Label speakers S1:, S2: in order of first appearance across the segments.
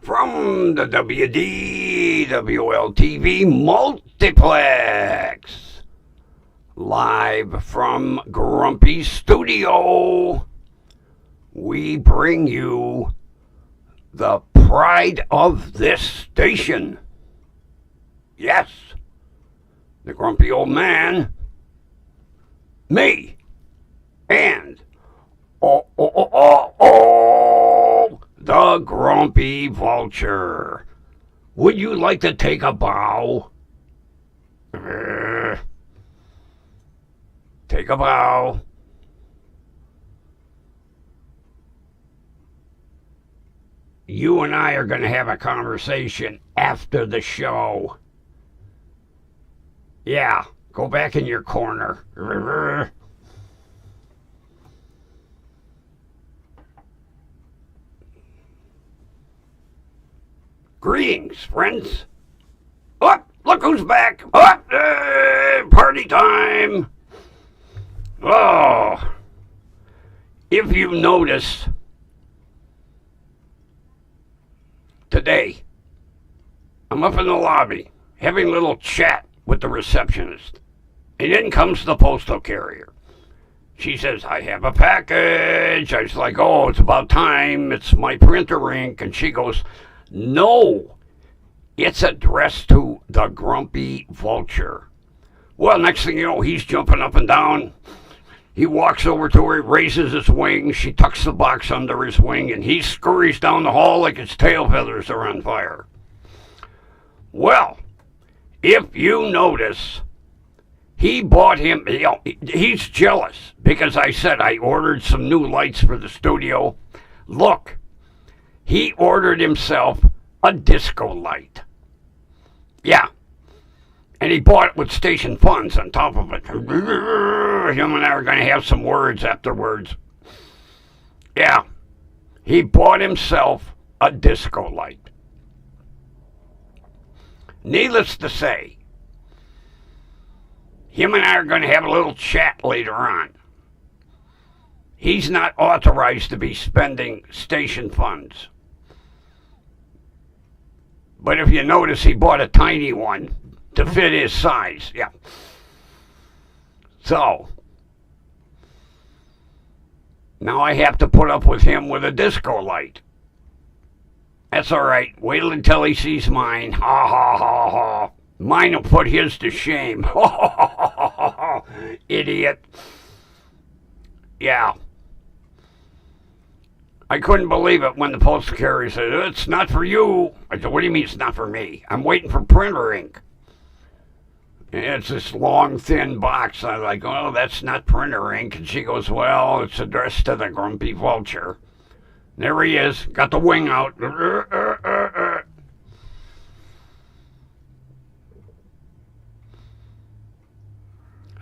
S1: from the WDWL TV multiplex, live from Grumpy's studio, we bring you the pride of this station. Yes, the grumpy old man, me, and the grumpy vulture. Would you like to take a bow? Take a bow. You and I are going to have a conversation after the show. Yeah, go back in your corner. Greetings, friends. Oh, look who's back. Oh, party time. Oh, if you notice, today, I'm up in the lobby having a little chat with the receptionist. And in comes the postal carrier. She says, I have a package. I was like, oh, it's about time. It's my printer ink. And she goes, no, it's addressed to the grumpy vulture. Well, next thing you know, he's jumping up and down. He walks over to her, raises his wing. She tucks the box under his wing, and he scurries down the hall like his tail feathers are on fire. Well, if you notice, he bought him, he's jealous because I said I ordered some new lights for the studio. Look, he ordered himself a disco light. Yeah. And he bought it with station funds on top of it. Him and I are going to have some words afterwards. Yeah. He bought himself a disco light. Needless to say, him and I are going to have a little chat later on. He's not authorized to be spending station funds. But if you notice, he bought a tiny one to fit his size. Yeah. So, now I have to put up with him with a disco light. That's all right. Wait until he sees mine. Ha ha ha ha. Mine will put his to shame. Ha ha ha ha ha. Idiot. Yeah. I couldn't believe it when the postal carrier said, it's not for you. I said, what do you mean it's not for me? I'm waiting for printer ink. And it's this long, thin box. I'm like, oh, that's not printer ink. And she goes, well, it's addressed to the grumpy vulture. There he is. Got the wing out.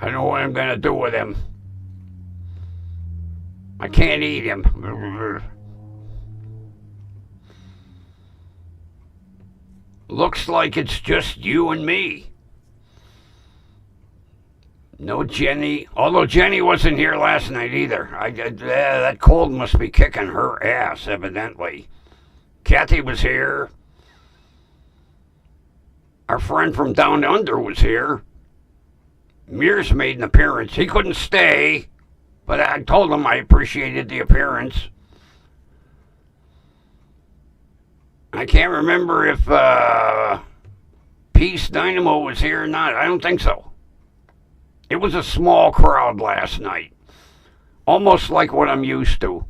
S1: I know what I'm going to do with him. I can't eat him. Looks like it's just you and me. No Jenny. Although Jenny wasn't here last night either. That cold must be kicking her ass, evidently. Kathy was here. Our friend from down under was here. Mears made an appearance. He couldn't stay, but I told him I appreciated the appearance. I can't remember if Peace Dynamo was here or not. I don't think so. It was a small crowd last night. Almost like what I'm used to.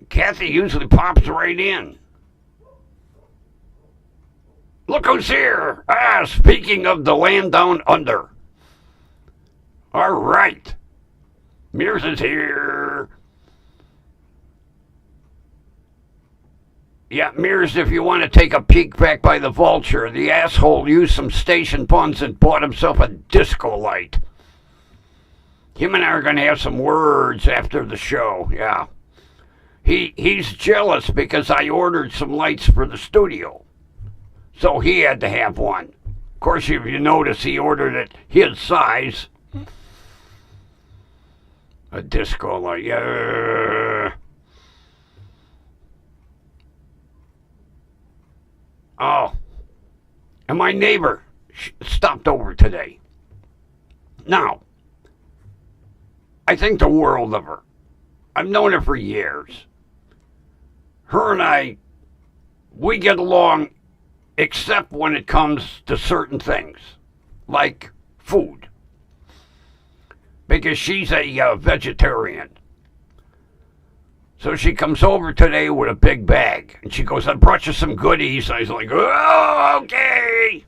S1: Kathy usually pops right in. Look who's here. Speaking of the land down under. All right. Mears is here. Yeah, Mears, if you want to take a peek back by the Vulture, the asshole used some station funds and bought himself a disco light. Him and I are going to have some words after the show, yeah. He's jealous because I ordered some lights for the studio. So he had to have one. Of course, if you notice, he ordered it his size. A disco light. Oh. And my neighbor stopped over today. Now, I think the world of her. I've known her for years. Her and I, we get along except when it comes to certain things, like food. Because she's a vegetarian. So she comes over today with a big bag. And she goes, I brought you some goodies. I was like, oh, okay.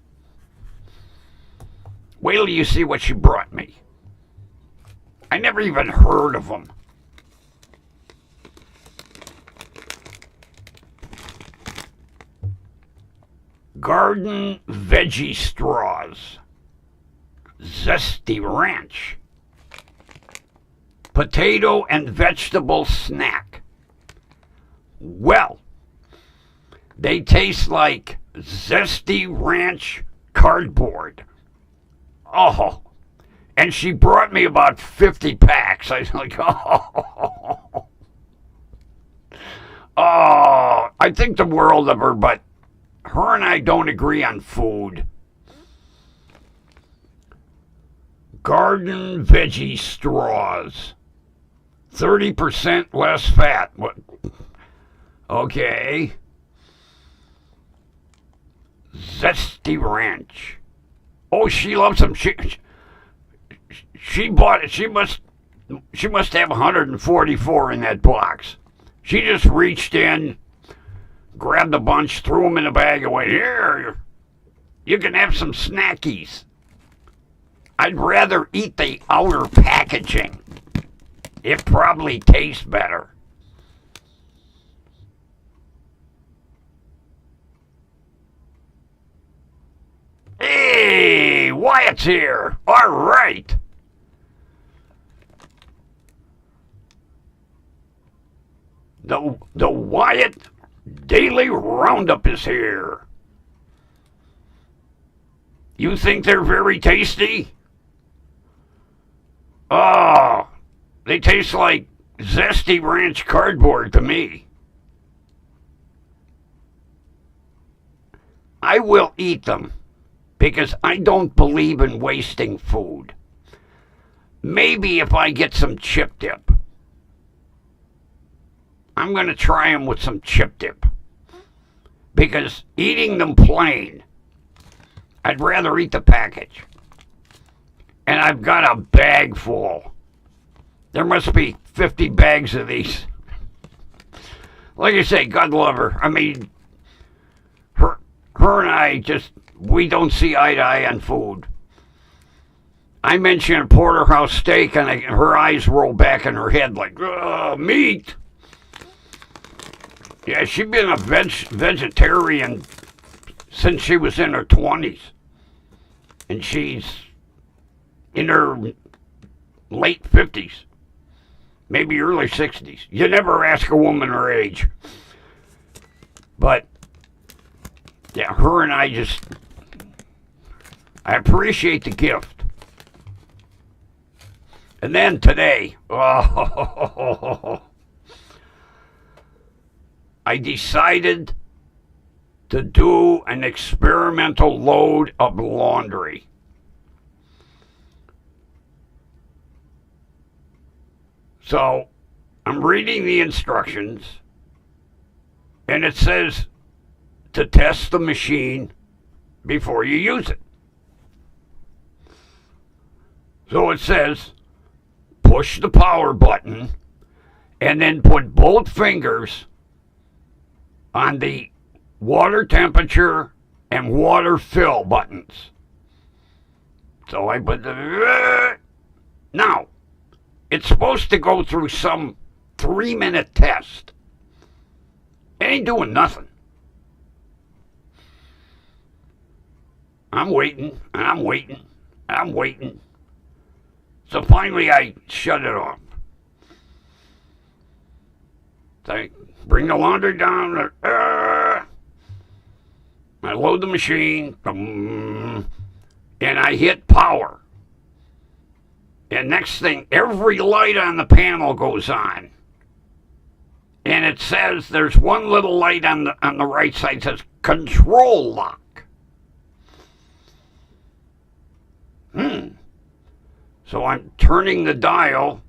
S1: Wait till you see what she brought me. I never even heard of them. Garden veggie straws. Zesty ranch. Potato and vegetable snack. Well, they taste like zesty ranch cardboard. Oh, and she brought me about 50 packs. I was like, oh, I think the world of her, but her and I don't agree on food. Garden veggie straws. 30% less fat. What? Okay. Zesty ranch. Oh, she loves them. She bought it. She must have 144 in that box. She just reached in, grabbed a bunch, threw them in a bag, and went, here, you can have some snackies. I'd rather eat the outer packaging. It probably tastes better. Hey, Wyatt's here. All right. The Wyatt Daily Roundup is here. You think they're very tasty? Oh, they taste like zesty ranch cardboard to me. I will eat them because I don't believe in wasting food. Maybe if I get some chip dip. I'm going to try them with some chip dip. Because eating them plain, I'd rather eat the package. And I've got a bag full. There must be 50 bags of these. Like I say, God love her. I mean, her and I we don't see eye to eye on food. I mentioned porterhouse steak, and her eyes roll back in her head like, meat. Yeah, she's been a vegetarian since she was in her 20s. And she's in her late 50s. Maybe early 60s. You never ask a woman her age. But, yeah, her and I appreciate the gift. And then today, I decided to do an experimental load of laundry. So, I'm reading the instructions, and it says to test the machine before you use it. So it says, push the power button, and then put both fingers on the water temperature and water fill buttons. So I put the... Now, it's supposed to go through some 3-minute test. It ain't doing nothing. I'm waiting, and I'm waiting, and I'm waiting. So finally I shut it off. So I bring the laundry down. I load the machine. And I hit power. And next thing, every light on the panel goes on. And it says, there's one little light on the right side that says control lock. So I'm turning the dial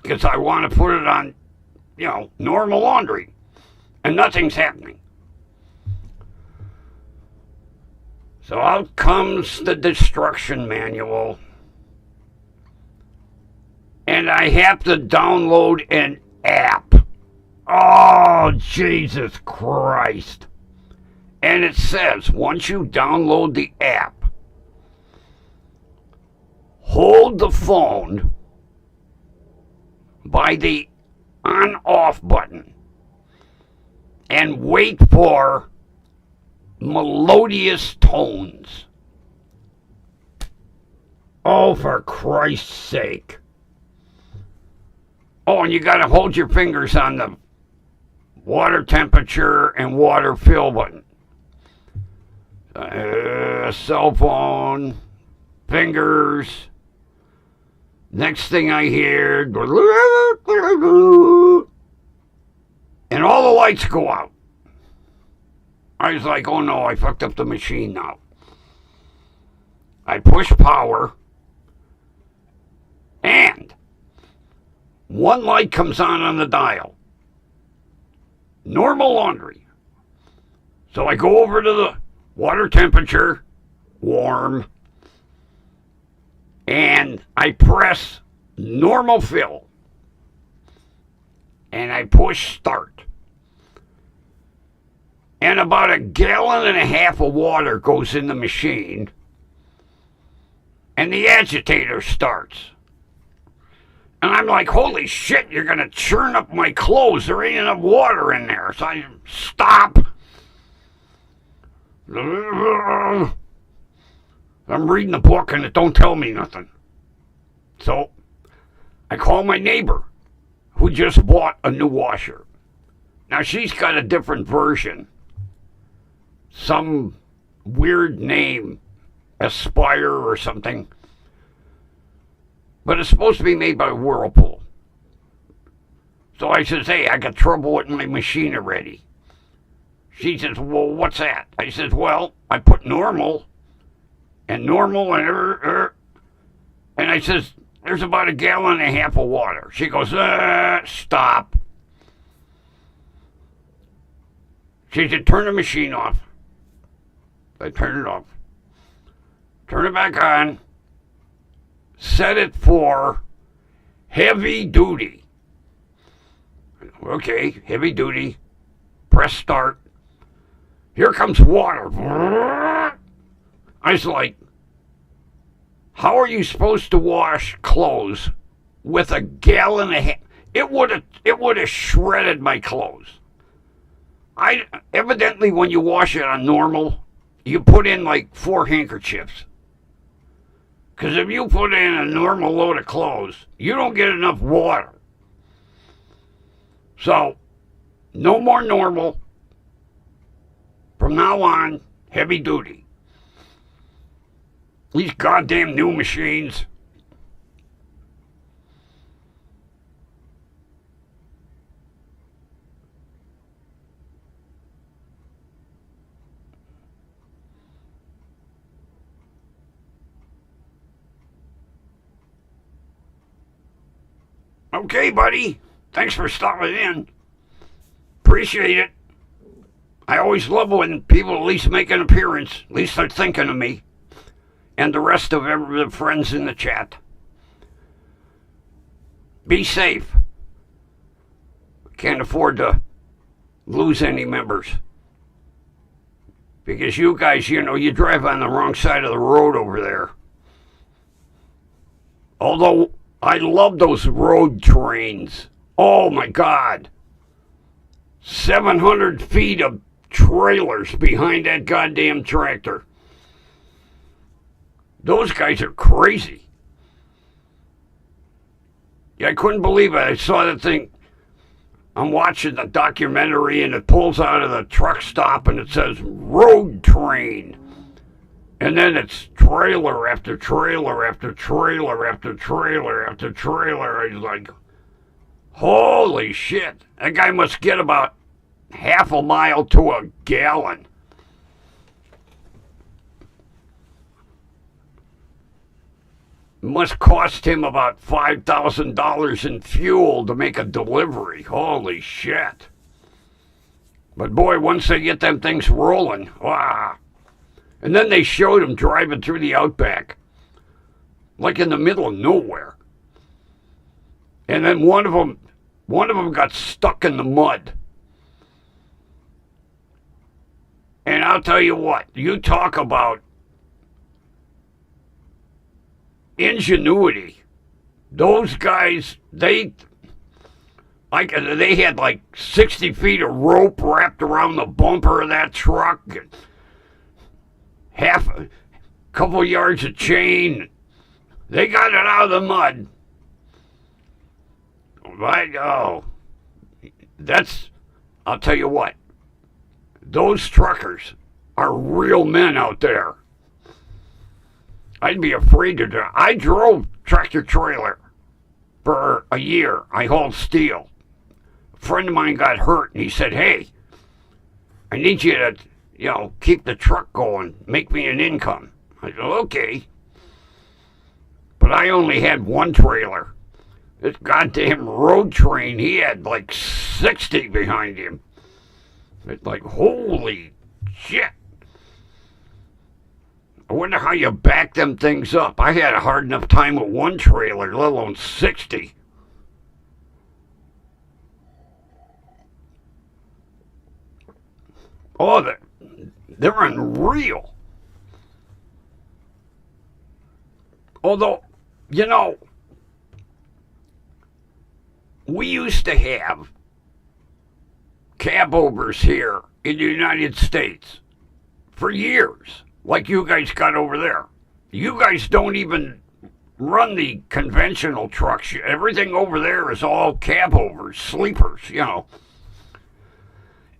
S1: because I want to put it on, normal laundry. And nothing's happening. So out comes the destruction manual. And I have to download an app. Oh, Jesus Christ. And it says, once you download the app, hold the phone by the on-off button and wait for melodious tones. Oh, for Christ's sake. Oh, and you got to hold your fingers on the water temperature and water fill button. Cell phone, fingers. Next thing I hear, and all the lights go out. I was like, oh no, I fucked up the machine now. I push power, and one light comes on the dial. Normal laundry. So I go over to the water temperature, warm, and I press normal fill. And I push start. And about 1.5 gallons of water goes in the machine. And the agitator starts. And I'm like, holy shit, you're going to churn up my clothes. There ain't enough water in there. So I stop. I'm reading the book and it don't tell me nothing. So I call my neighbor who just bought a new washer. Now she's got a different version. Some weird name, Aspire or something. But it's supposed to be made by Whirlpool. So I says, hey, I got trouble with my machine already. She says, well, what's that? I says, well, I put normal and and I says, there's about 1.5 gallons of water. She goes, stop. She said, turn the machine off. I turn it off. Turn it back on. Set it for heavy duty. Okay, heavy duty. Press start. Here comes water. I was like, how are you supposed to wash clothes with 1.5 gallons? It would have shredded my clothes. Evidently when you wash it on normal, you put in like 4 handkerchiefs. Because if you put in a normal load of clothes, you don't get enough water. So, no more normal. From now on, heavy duty. These goddamn new machines. Okay, buddy. Thanks for stopping in. Appreciate it. I always love when people at least make an appearance. At least they're thinking of me. And the rest of the friends in the chat. Be safe. Can't afford to lose any members. Because you guys, you drive on the wrong side of the road over there. Although I love those road trains. Oh my God. 700 feet of trailers behind that goddamn tractor. Those guys are crazy. Yeah, I couldn't believe it. I saw that thing. I'm watching the documentary and it pulls out of the truck stop and it says road train. And then it's trailer after trailer after trailer after trailer after trailer. He's like, holy shit. That guy must get about half a mile to a gallon. Must cost him about $5,000 in fuel to make a delivery. Holy shit. But boy, once they get them things rolling, wow. And then they showed him driving through the outback, like in the middle of nowhere. And then one of them got stuck in the mud. And I'll tell you what, you talk about ingenuity. Those guys, they had like 60 feet of rope wrapped around the bumper of that truck, and a couple yards of chain. They got it out of the mud. Right? Oh, I'll tell you what, those truckers are real men out there. I'd be afraid to drive. I drove tractor trailer for a year. I hauled steel. A friend of mine got hurt, and he said, hey, I need you to, keep the truck going, make me an income. I said, okay. But I only had one trailer. This goddamn road train, he had like 60 behind him. It's like, holy shit. I wonder how you back them things up. I had a hard enough time with one trailer, let alone 60. Oh, they're unreal. Although, we used to have cab overs here in the United States for years, like you guys got over there. You guys don't even run the conventional trucks. Everything over there is all cab overs, sleepers,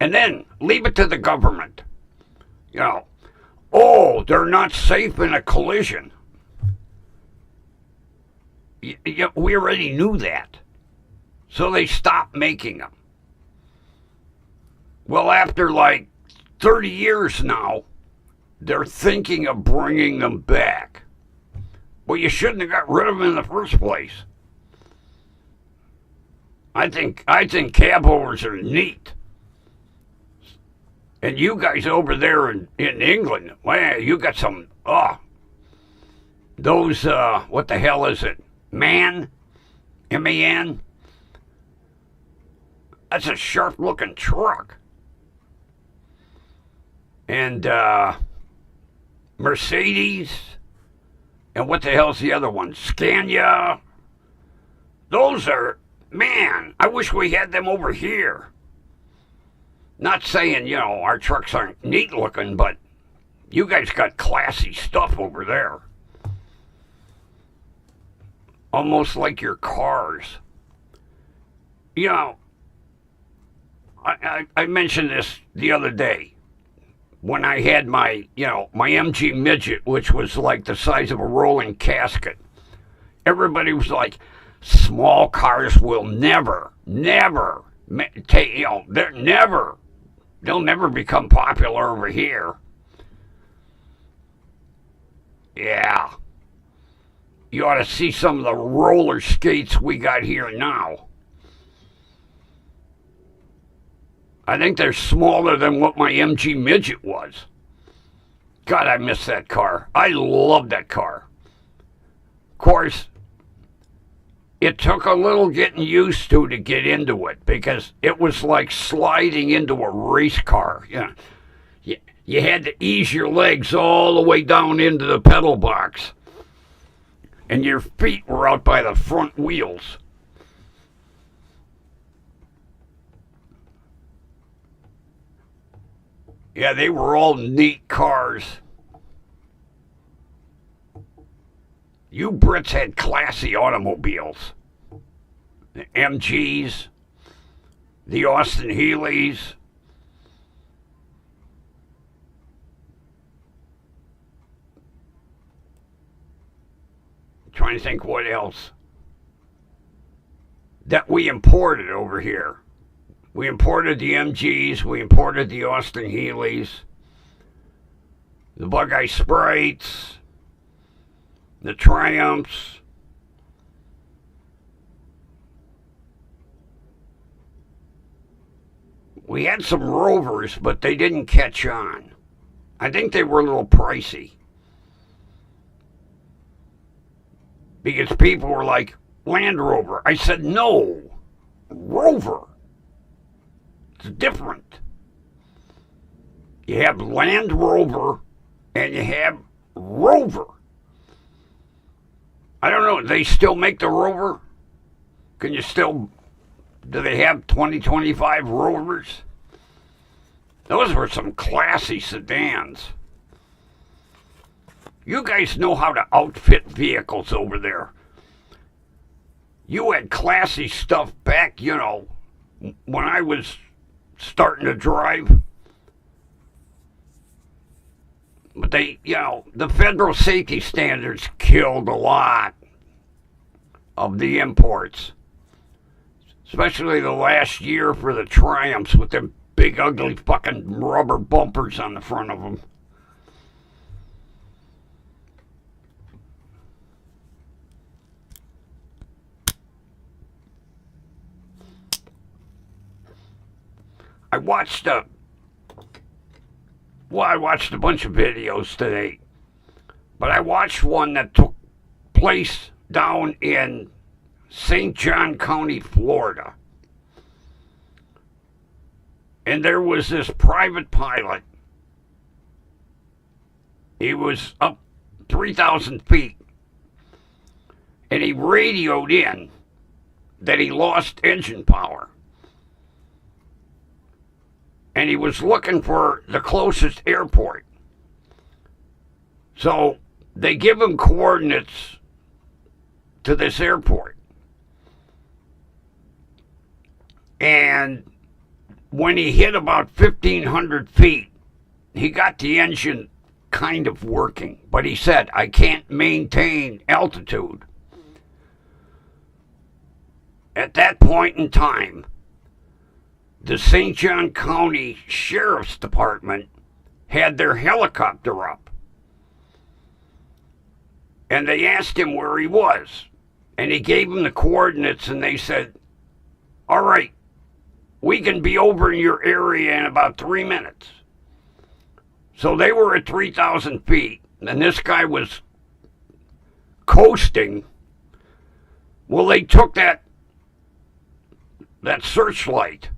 S1: And then leave it to the government. Oh, they're not safe in a collision. We already knew that. So they stopped making them. Well, after like 30 years now, they're thinking of bringing them back. Well, you shouldn't have got rid of them in the first place. I think cab overs are neat. And you guys over there in England, well, you got some, those, what the hell is it? Man? M-A-N? That's a sharp-looking truck. And, Mercedes, and what the hell's the other one? Scania. Those are, man, I wish we had them over here. Not saying, our trucks aren't neat looking, but you guys got classy stuff over there. Almost like your cars. I mentioned this the other day when I had my MG midget, which was like the size of a rolling casket. Everybody was like, small cars will never take, they'll never become popular over here. Yeah. You ought to see some of the roller skates we got here now. I think they're smaller than what my MG midget was. God, I miss that car. I love that car. Of course, it took a little getting used to get into it because it was like sliding into a race car. You had to ease your legs all the way down into the pedal box. And your feet were out by the front wheels. Yeah, they were all neat cars. You Brits had classy automobiles. The MGs, the Austin Healey's. Trying to think what else that we imported over here. We imported the MGs, we imported the Austin Healys, the Bug-Eye Sprites, the Triumphs. We had some Rovers, but they didn't catch on. I think they were a little pricey. Because people were like, Land Rover. I said, no, Rover. It's different. You have Land Rover and you have Rover. I don't know, they still make the Rover? Can you still, do they have 2025 Rovers? Those were some classy sedans. You guys know how to outfit vehicles over there. You had classy stuff back, you know, when I was starting to drive. But they, you know, the federal safety standards killed a lot of the imports. Especially the last year for the Triumphs with them big ugly fucking rubber bumpers on the front of them. I watched a bunch of videos today, but I watched one that took place down in St. John County, Florida. And there was this private pilot. He was up 3,000 feet, and he radioed in that he lost engine power. And he was looking for the closest airport. So they give him coordinates to this airport. And when he hit about 1,500 feet, he got the engine kind of working. But he said, I can't maintain altitude. At that point in time, the St. John County Sheriff's Department had their helicopter up. And they asked him where he was. And he gave them the coordinates, and they said, all right, we can be over in your area in about 3 minutes. So they were at 3,000 feet, and this guy was coasting. Well, they took that searchlight.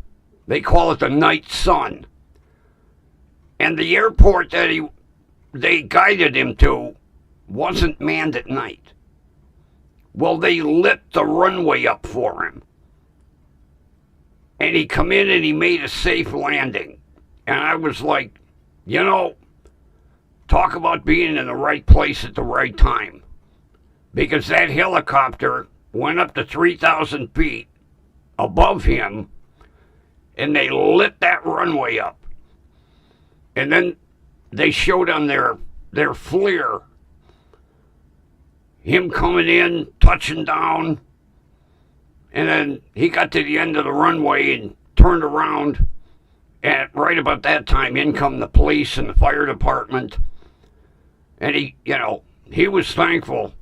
S1: They call it the night sun. And the airport that they guided him to wasn't manned at night. Well, they lit the runway up for him. And he come in and he made a safe landing. And I was like, you know, talk about being in the right place at the right time. Because that helicopter went up to 3,000 feet above him, and they lit that runway up. And then they showed on their FLIR him coming in, touching down, and then he got to the end of the runway and turned around, and right about that time in come the police and the fire department, and he, you know, he was thankful.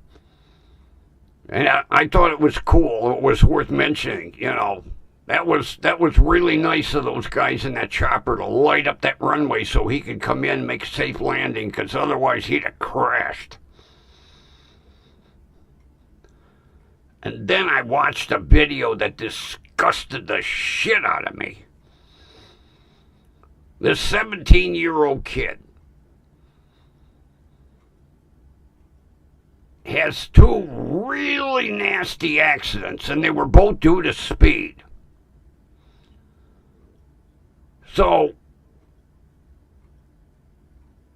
S1: And I thought it was cool. It was worth mentioning, you know. That was really nice of those guys in that chopper to light up that runway so he could come in and make a safe landing, because otherwise he'd have crashed. And then I watched a video that disgusted the shit out of me. This 17-year-old kid has two really nasty accidents, and they were both due to speed. So,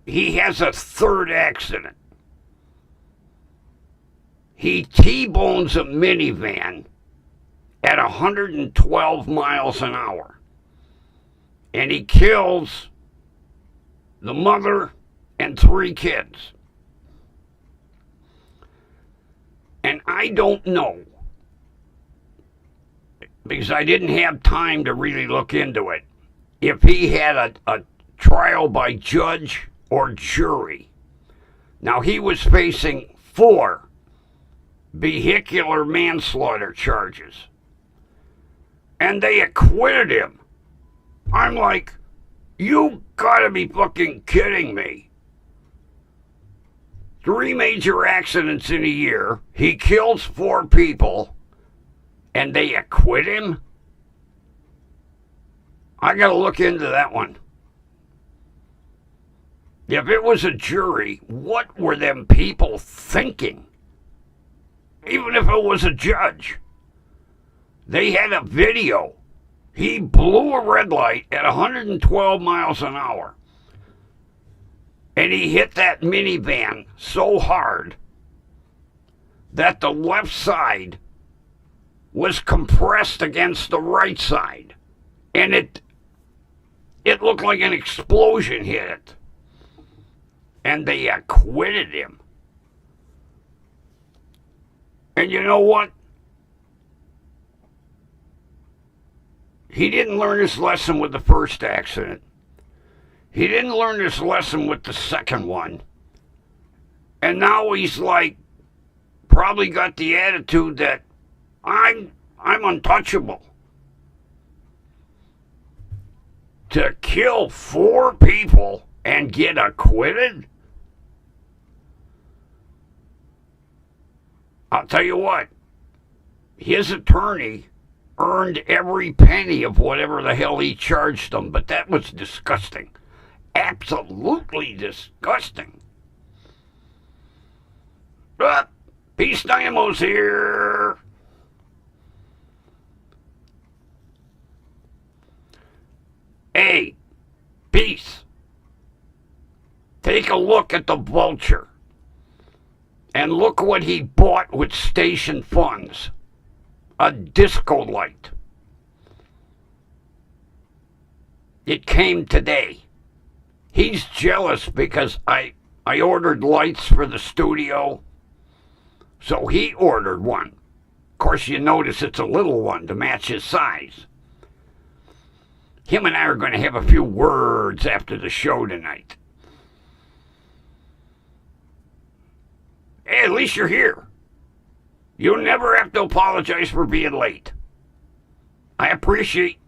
S1: he has a third accident. He T-bones a minivan at 112 miles an hour. And he kills the mother and 3 kids. And I don't know, because I didn't have time to really look into it, if he had a trial by judge or jury. Now, he was facing 4 vehicular manslaughter charges, and they acquitted him. I'm like, you gotta be fucking kidding me. 3 major accidents in a year, he kills 4 people, and they acquit him? I gotta look into that one. If it was a jury, what were them people thinking? Even if it was a judge. They had a video. He blew a red light at 112 miles an hour. And he hit that minivan so hard that the left side was compressed against the right side. And it looked like an explosion hit it. And they acquitted him. And you know what? He didn't learn his lesson with the first accident. He didn't learn his lesson with the second one. And now he's like, probably got the attitude that I'm untouchable. To kill 4 people and get acquitted? I'll tell you what, his attorney earned every penny of whatever the hell he charged them, but that was disgusting. Absolutely disgusting. Peace Dynamo's here. Hey, Peace. Take a look at the Vulture. And look what he bought with station funds. A disco light. It came today. He's jealous because I ordered lights for the studio. So he ordered one. Of course, you notice it's a little one to match his size. Him and I are going to have a few words after the show tonight. Hey, at least you're here. You'll never have to apologize for being late. I appreciate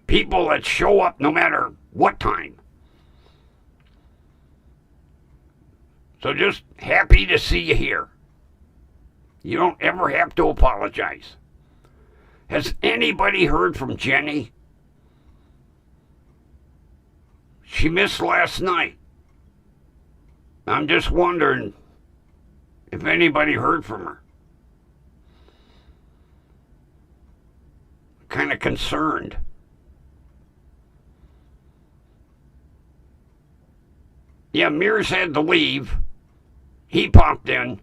S1: people that show up no matter what time. So just happy to see you here. You don't ever have to apologize. Has anybody heard from Jenny? She missed last night. I'm just wondering if anybody heard from her. Kind of concerned. Yeah, Mears had to leave. He popped in.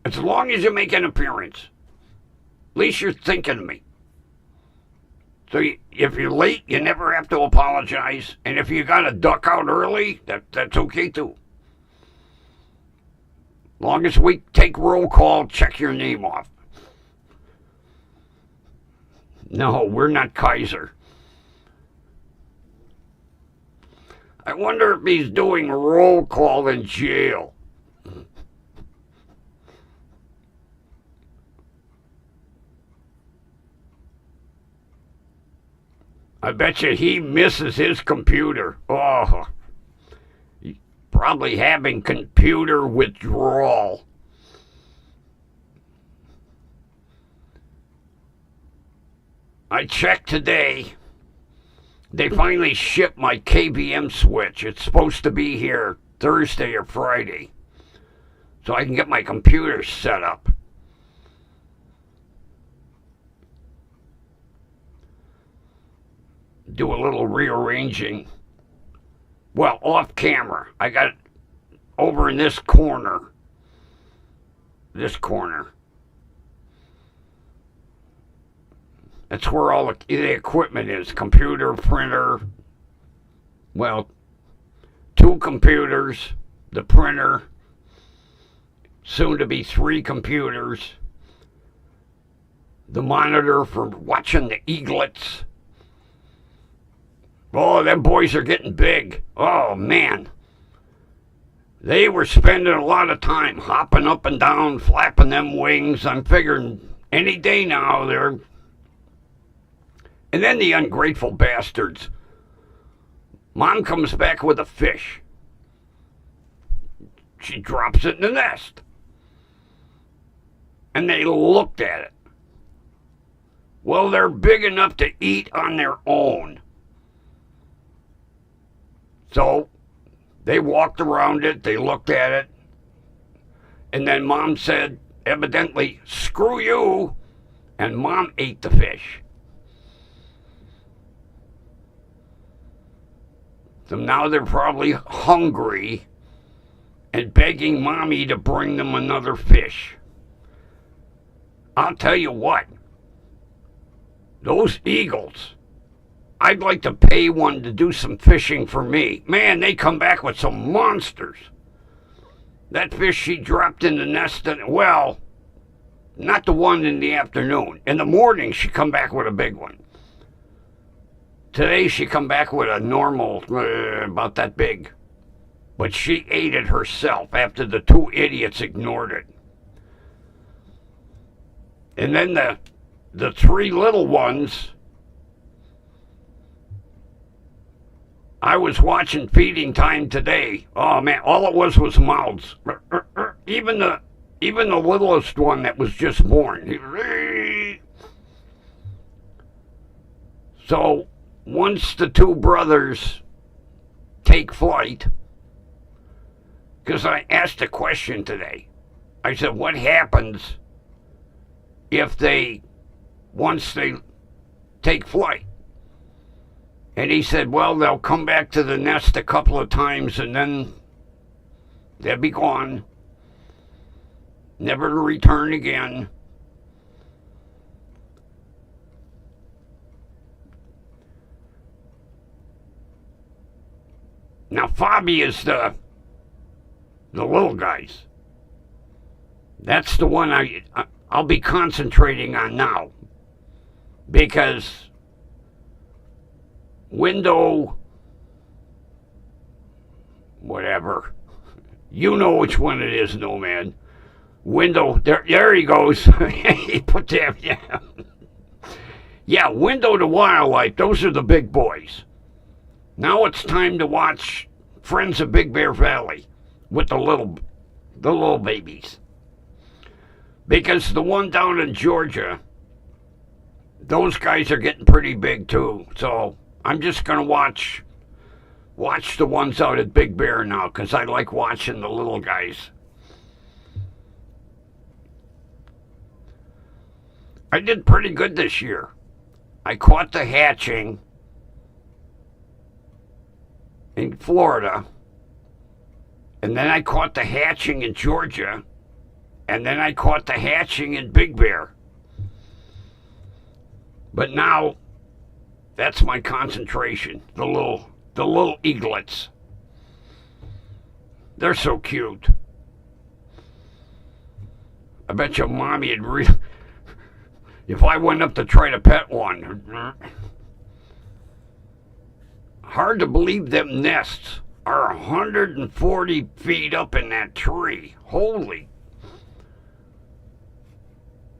S1: As long as you make an appearance, at least you're thinking of me. So if you're late, you never have to apologize. And if you got to duck out early, that's okay too. Long as we take roll call, check your name off. No, we're not Kaiser. I wonder if he's doing roll call in jail. I bet you he misses his computer. Oh, he's probably having computer withdrawal. I checked today. They finally shipped my KVM switch. It's supposed to be here Thursday or Friday, so I can get my computer set up. Do a little rearranging. Well, off camera. I got it over in this corner. This corner. That's where all the equipment is. Computer, printer. Well, 2 computers, the printer, soon to be 3 computers, the monitor for watching the eaglets. Oh, them boys are getting big. Oh, man. They were spending a lot of time hopping up and down, flapping them wings. I'm figuring any day now they're... And then the ungrateful bastards. Mom comes back with a fish. She drops it in the nest. And they looked at it. Well, they're big enough to eat on their own. So they walked around it, they looked at it, and then Mom said, evidently, screw you, and Mom ate the fish. So now they're probably hungry and begging Mommy to bring them another fish. I'll tell you what, those eagles, I'd like to pay one to do some fishing for me. Man, they come back with some monsters. That fish she dropped in the nest, well, not the one in the afternoon. In the morning, she come back with a big one. Today, she come back with a normal, about that big. But she ate it herself after the 2 idiots ignored it. And then the 3 little ones... I was watching Feeding Time today. Oh man, all it was mouths. Even the littlest one that was just born. So once the 2 brothers take flight, because I asked a question today. I said, what happens if once they take flight? And he said, well, they'll come back to the nest a couple of times and then they'll be gone, never to return again. Now, Fabi is the little guys. That's the one I'll be concentrating on now, because window, whatever. You know which one it is, no man. Window, there he goes. He put that, yeah. Yeah, Window to Wildlife, those are the big boys. Now it's time to watch Friends of Big Bear Valley with the little babies. Because the one down in Georgia, those guys are getting pretty big too, so I'm just going to watch the ones out at Big Bear now, because I like watching the little guys. I did pretty good this year. I caught the hatching in Florida, and then I caught the hatching in Georgia, and then I caught the hatching in Big Bear. But now, that's my concentration, the little eaglets. They're so cute. I bet your mommy would if I went up to try to pet one. Hard to believe them nests are 140 feet up in that tree. Holy.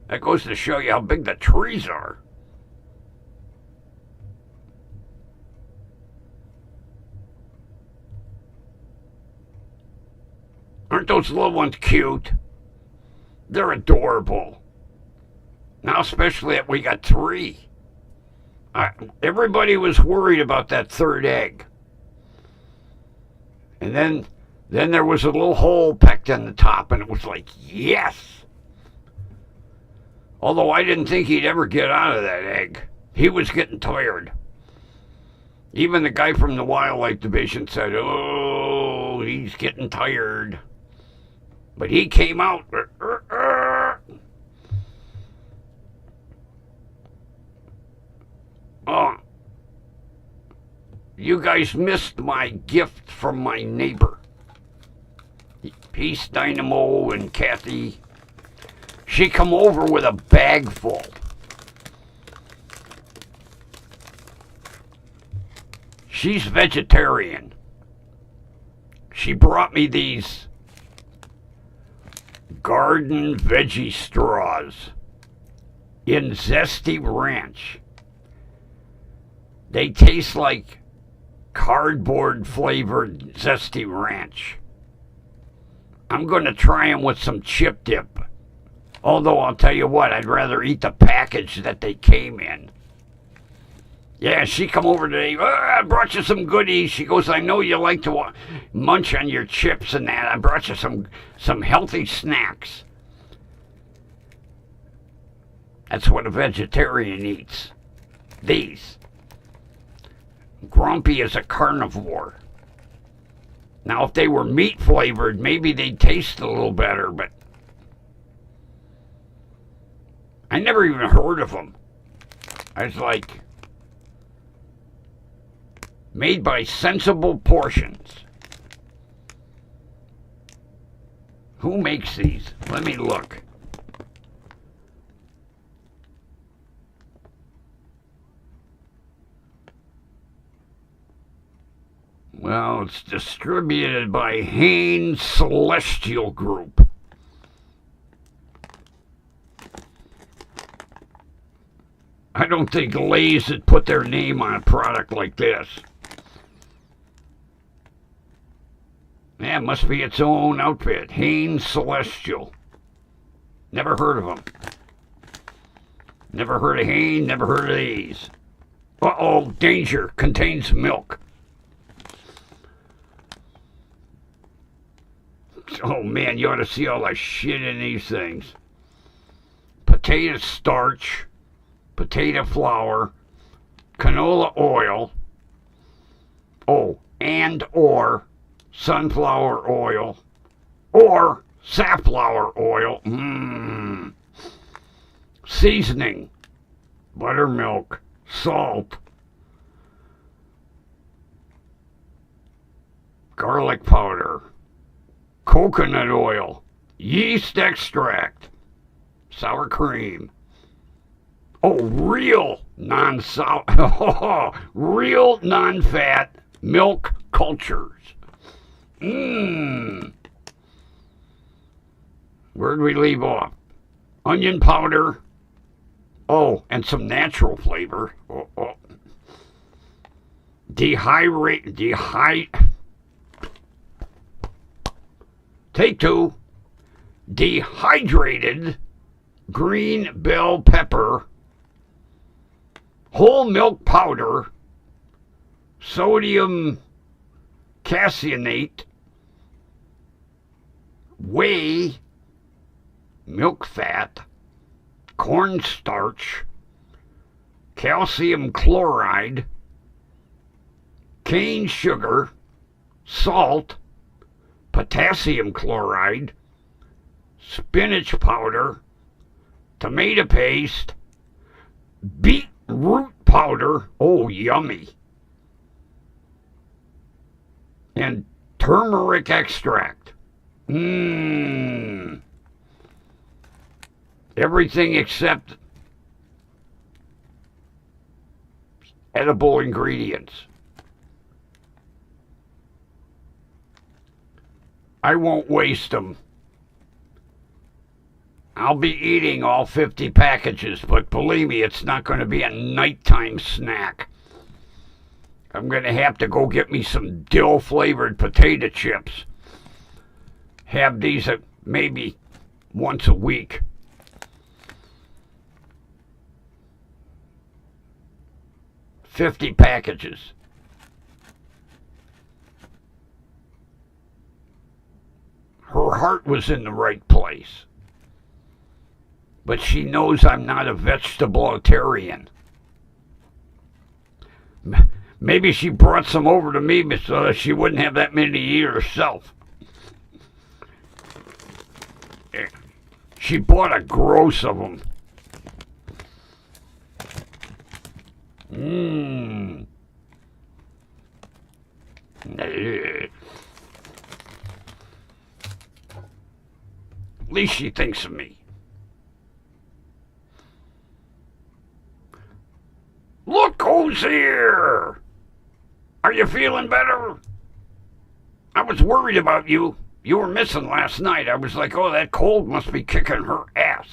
S1: That goes to show you how big the trees are. Aren't those little ones cute? They're adorable. Now, especially that we got 3. Everybody was worried about that 3rd egg. And then there was a little hole pecked in the top, and it was like, yes! Although I didn't think he'd ever get out of that egg. He was getting tired. Even the guy from the Wildlife Division said, oh, he's getting tired. But he came out. Oh, you guys missed my gift from my neighbor. Peace Dynamo and Kathy. She come over with a bag full. She's vegetarian. She brought me these garden veggie straws in Zesty Ranch. They taste like cardboard flavored Zesty Ranch. I'm going to try them with some chip dip. Although I'll tell you what, I'd rather eat the package that they came in. Yeah, she come over today. I brought you some goodies. She goes, I know you like to munch on your chips and that. I brought you some healthy snacks. That's what a vegetarian eats. These. Grumpy is a carnivore. Now, if they were meat flavored, maybe they'd taste a little better, but I never even heard of them. I was like, made by Sensible Portions. Who makes these? Let me look. Well, it's distributed by Hanes Celestial Group. I don't think Lay's would put their name on a product like this. Yeah, it must be its own outfit. Hanes Celestial. Never heard of them. Never heard of Hanes, never heard of these. Uh-oh, danger. Contains milk. Oh man, you ought to see all the shit in these things. Potato starch, potato flour, canola oil, and or sunflower oil, or safflower oil. Seasoning, buttermilk, salt, garlic powder, coconut oil, yeast extract, sour cream. Real real non-fat milk cultures. Where'd we leave off? Onion powder. And some natural flavor. Take two. Dehydrated green bell pepper, whole milk powder, sodium caseinate, whey, milk fat, cornstarch, calcium chloride, cane sugar, salt, potassium chloride, spinach powder, tomato paste, beetroot powder, yummy, and turmeric extract. Everything except edible ingredients. I won't waste them. I'll be eating all 50 packages, but believe me, it's not going to be a nighttime snack. I'm going to have to go get me some dill-flavored potato chips. Have these maybe once a week. $50 packages. Her heart was in the right place. But she knows I'm not a vegetabilitarian. Maybe she brought some over to me so that she wouldn't have that many to eat herself. She bought a gross of them. At least she thinks of me. Look who's here! Are you feeling better? I was worried about you. You were missing last night. I was like, oh, that cold must be kicking her ass.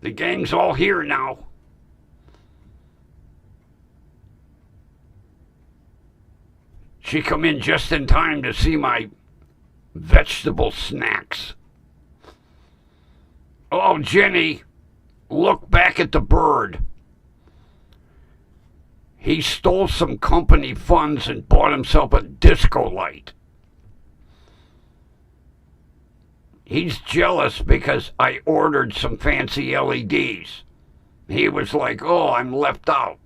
S1: The gang's all here now. She come in just in time to see my vegetable snacks. Oh, Jenny, look back at the bird. He stole some company funds and bought himself a disco light. He's jealous because I ordered some fancy LEDs. He was like, oh, I'm left out.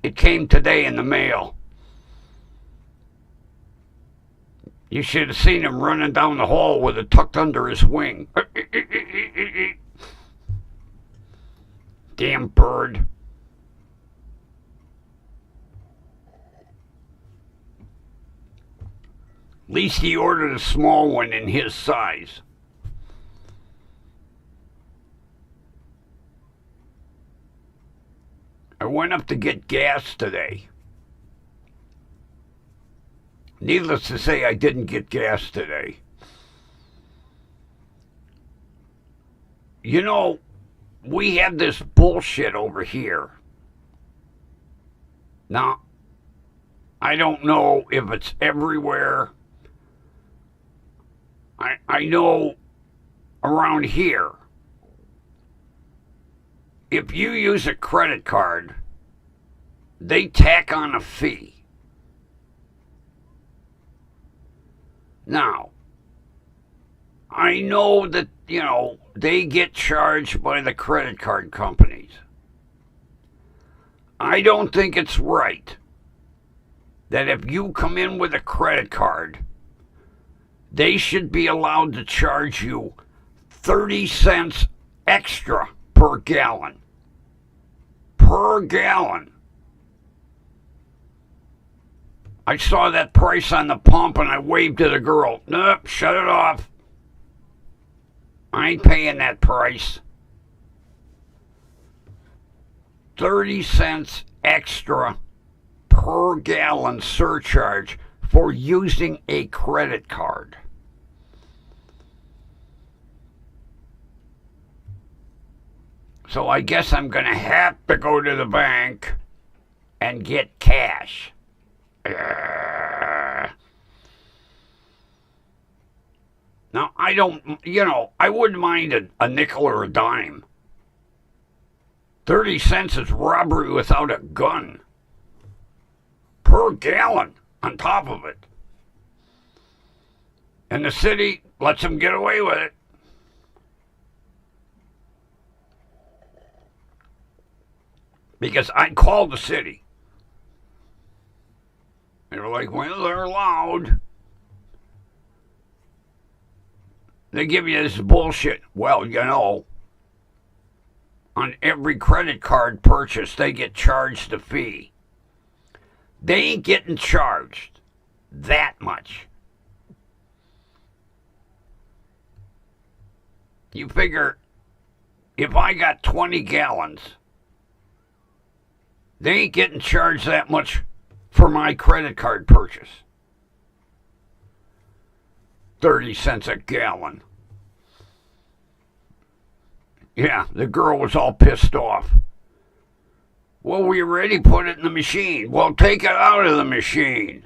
S1: It came today in the mail. You should have seen him running down the hall with it tucked under his wing. Damn bird. At least he ordered a small one in his size. I went up to get gas today. Needless to say, I didn't get gas today. You know, we have this bullshit over here. Now, I don't know if it's everywhere. I know around here, if you use a credit card, they tack on a fee. Now, I know that, they get charged by the credit card companies. I don't think it's right that if you come in with a credit card, they should be allowed to charge you 30 cents extra per gallon. Per gallon. I saw that price on the pump and I waved to the girl. Nope, shut it off. I ain't paying that price. 30 cents extra per gallon surcharge for using a credit card. So I guess I'm going to have to go to the bank and get cash. Now, I don't, I wouldn't mind a nickel or a dime. 30 cents is robbery without a gun. Per gallon on top of it. And the city lets them get away with it. Because I called the city. They were like, well, they're allowed. They give you this bullshit. Well, on every credit card purchase, they get charged a fee. They ain't getting charged that much. You figure, if I got 20 gallons, they ain't getting charged that much for my credit card purchase. 30 cents a gallon. Yeah, the girl was all pissed off. Well, we already put it in the machine. Well, take it out of the machine.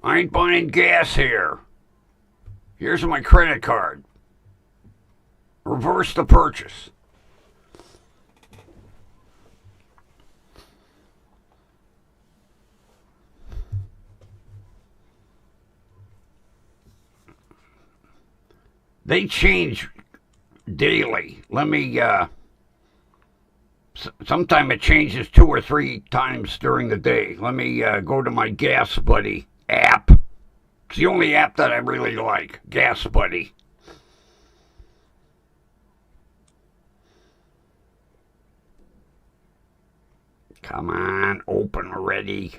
S1: I ain't buying gas here. Here's my credit card. Reverse the purchase. They change daily. Sometime it changes 2 or 3 times during the day. Let me go to my Gas Buddy app. It's the only app that I really like. Gas Buddy. Come on, open already.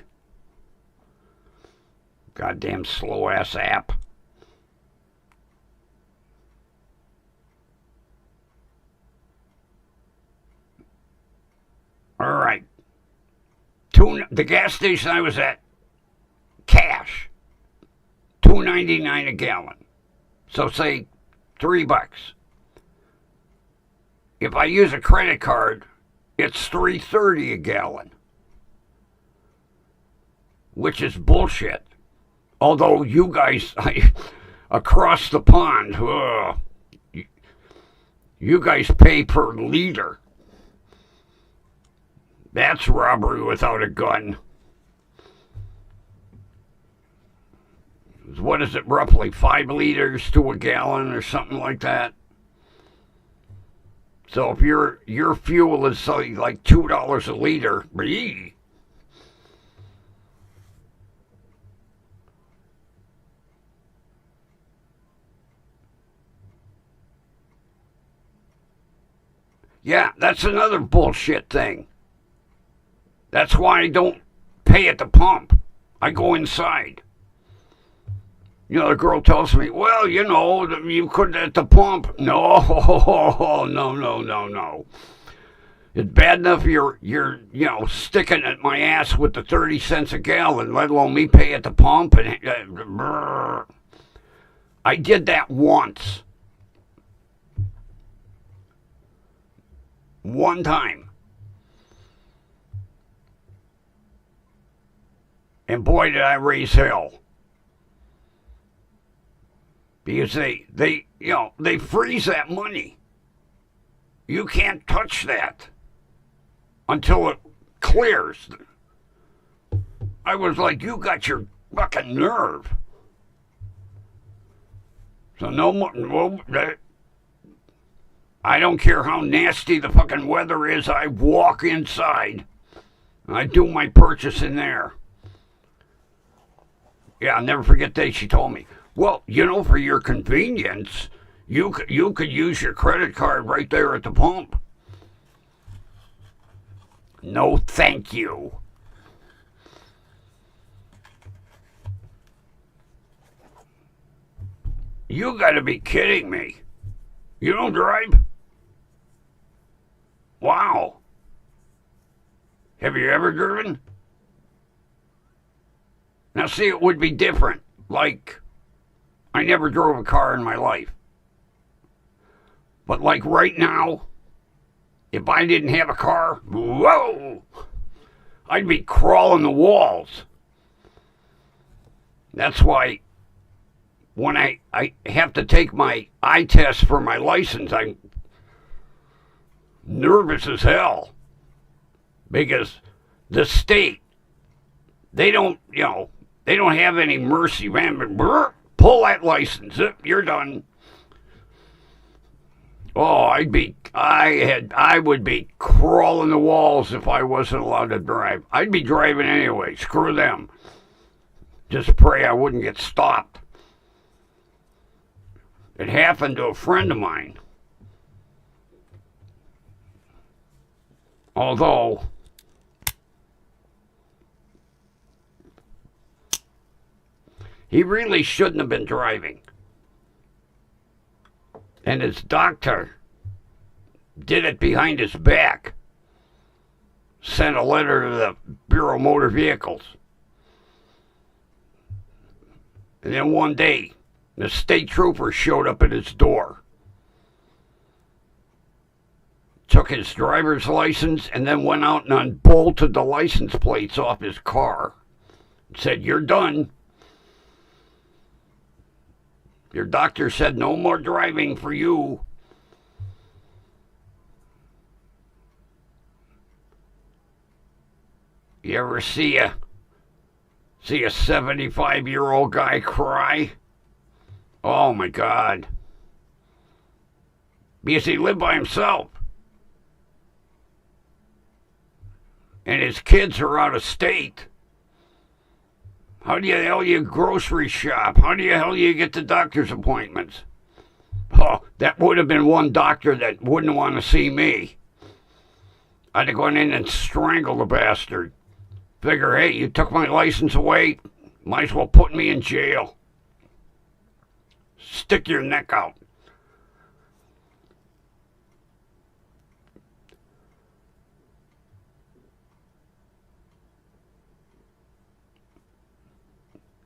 S1: Goddamn slow-ass app. All right. The gas station I was at, cash, $2.99 a gallon. So say $3. If I use a credit card, it's $3.30 a gallon, which is bullshit. Although you guys across the pond, you guys pay per liter. That's robbery without a gun. What is it, roughly 5 liters to a gallon or something like that? So if your fuel is like $2 a liter, yeah, that's another bullshit thing. That's why I don't pay at the pump. I go inside. You know, the girl tells me, well, you know, you could at the pump. No. It's bad enough you're sticking at my ass with the 30 cents a gallon, let alone me pay at the pump. And I did that once. One time. And boy, did I raise hell. Because they freeze that money. You can't touch that until it clears. I was like, you got your fucking nerve. So no more. I don't care how nasty the fucking weather is. I walk inside. And I do my purchase in there. Yeah, I'll never forget that she told me, well, you know, for your convenience, you could use your credit card right there at the pump. No, thank you. You gotta be kidding me. You don't drive? Wow. Have you ever driven? Now, see, it would be different. Like, I never drove a car in my life. But, like, right now, if I didn't have a car, whoa, I'd be crawling the walls. That's why when I have to take my eye test for my license, I'm nervous as hell. Because the state, they don't have any mercy, man. Pull that license. You're done. Oh, I would be crawling the walls if I wasn't allowed to drive. I'd be driving anyway. Screw them. Just pray I wouldn't get stopped. It happened to a friend of mine. Although he really shouldn't have been driving. And his doctor did it behind his back. Sent a letter to the Bureau of Motor Vehicles. And then one day, the state trooper showed up at his door. Took his driver's license and then went out and unbolted the license plates off his car. Said, you're done. Your doctor said no more driving for you. You ever see a 75-year-old guy cry? Oh my God. Because he lived by himself. And his kids are out of state. How the hell you grocery shop? How the hell you get to doctor's appointments? Oh, that would have been one doctor that wouldn't want to see me. I'd have gone in and strangled the bastard. Figure, hey, you took my license away. Might as well put me in jail. Stick your neck out.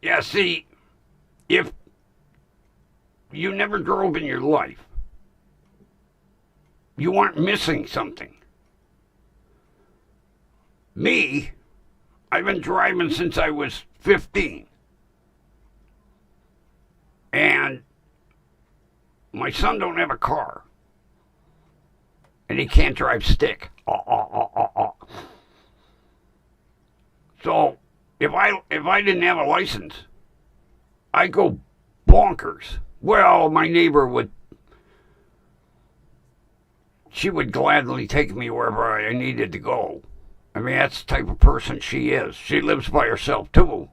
S1: Yeah, see, if you never drove in your life, you aren't missing something. Me, I've been driving since I was 15. And my son don't have a car. And he can't drive stick. So if I didn't have a license, I'd go bonkers. Well, my neighbor she would gladly take me wherever I needed to go. I mean, that's the type of person she is. She lives by herself, too.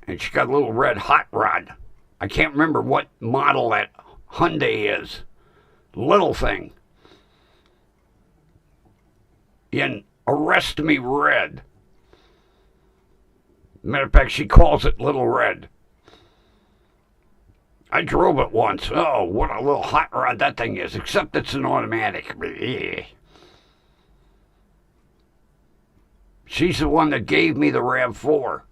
S1: And she got a little red hot rod. I can't remember what model that Hyundai is. Little thing. In Arrest Me Red. Matter of fact, she calls it Little Red. I drove it once. Oh, what a little hot rod that thing is. Except it's an automatic. She's the one that gave me the RAV4.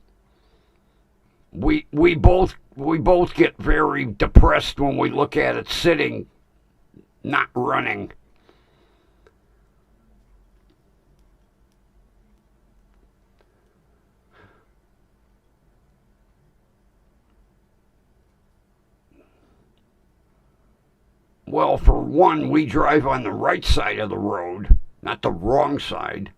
S1: We both get very depressed when we look at it sitting, not running. Well, for one, we drive on the right side of the road, not the wrong side.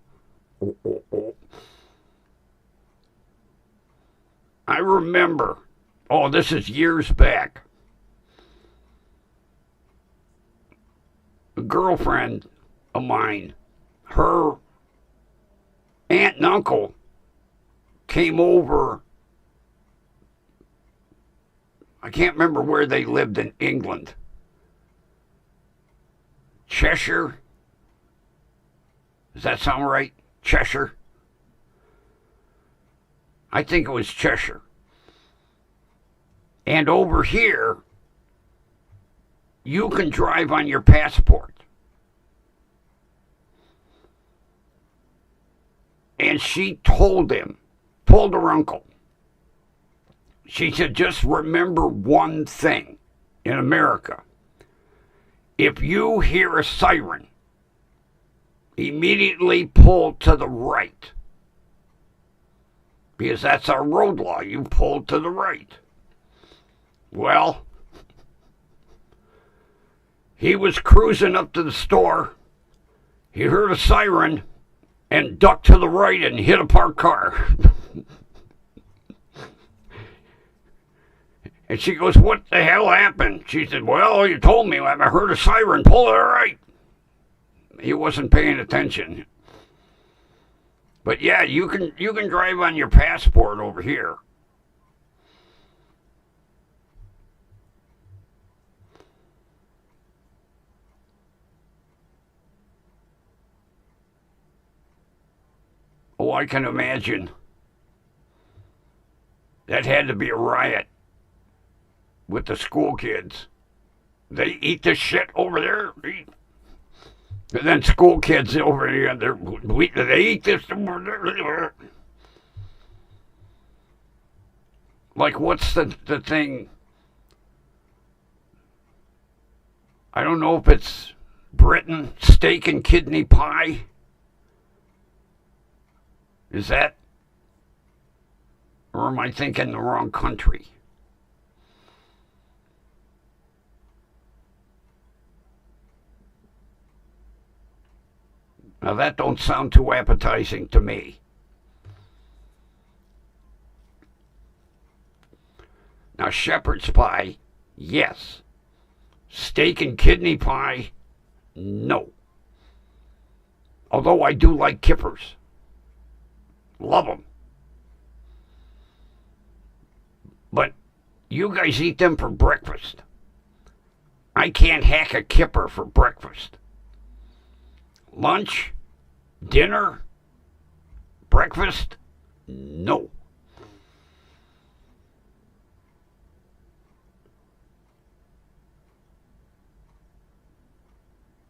S1: I remember, this is years back, a girlfriend of mine, her aunt and uncle came over. I can't remember where they lived in England. Cheshire? Does that sound right? Cheshire? I think it was Cheshire. And over here, you can drive on your passport. And she told her uncle, she said, just remember one thing in America. If you hear a siren, immediately pull to the right. Because that's our road law. You pull to the right. Well, he was cruising up to the store. He heard a siren and ducked to the right and hit a parked car. And she goes, what the hell happened? She said, well, you told me I heard a siren. Pull to the right. He wasn't paying attention. But yeah, you can drive on your passport over here. Oh, I can imagine. That had to be a riot with the school kids. They eat this shit over there. And then school kids over here, they eat this over there. Like, what's the thing? I don't know if it's Britain, steak and kidney pie. Is that? Or am I thinking the wrong country? Now that don't sound too appetizing to me. Now shepherd's pie, yes. Steak and kidney pie, no. Although I do like kippers. Love them. But you guys eat them for breakfast. I can't hack a kipper for breakfast. Lunch, dinner, breakfast, no.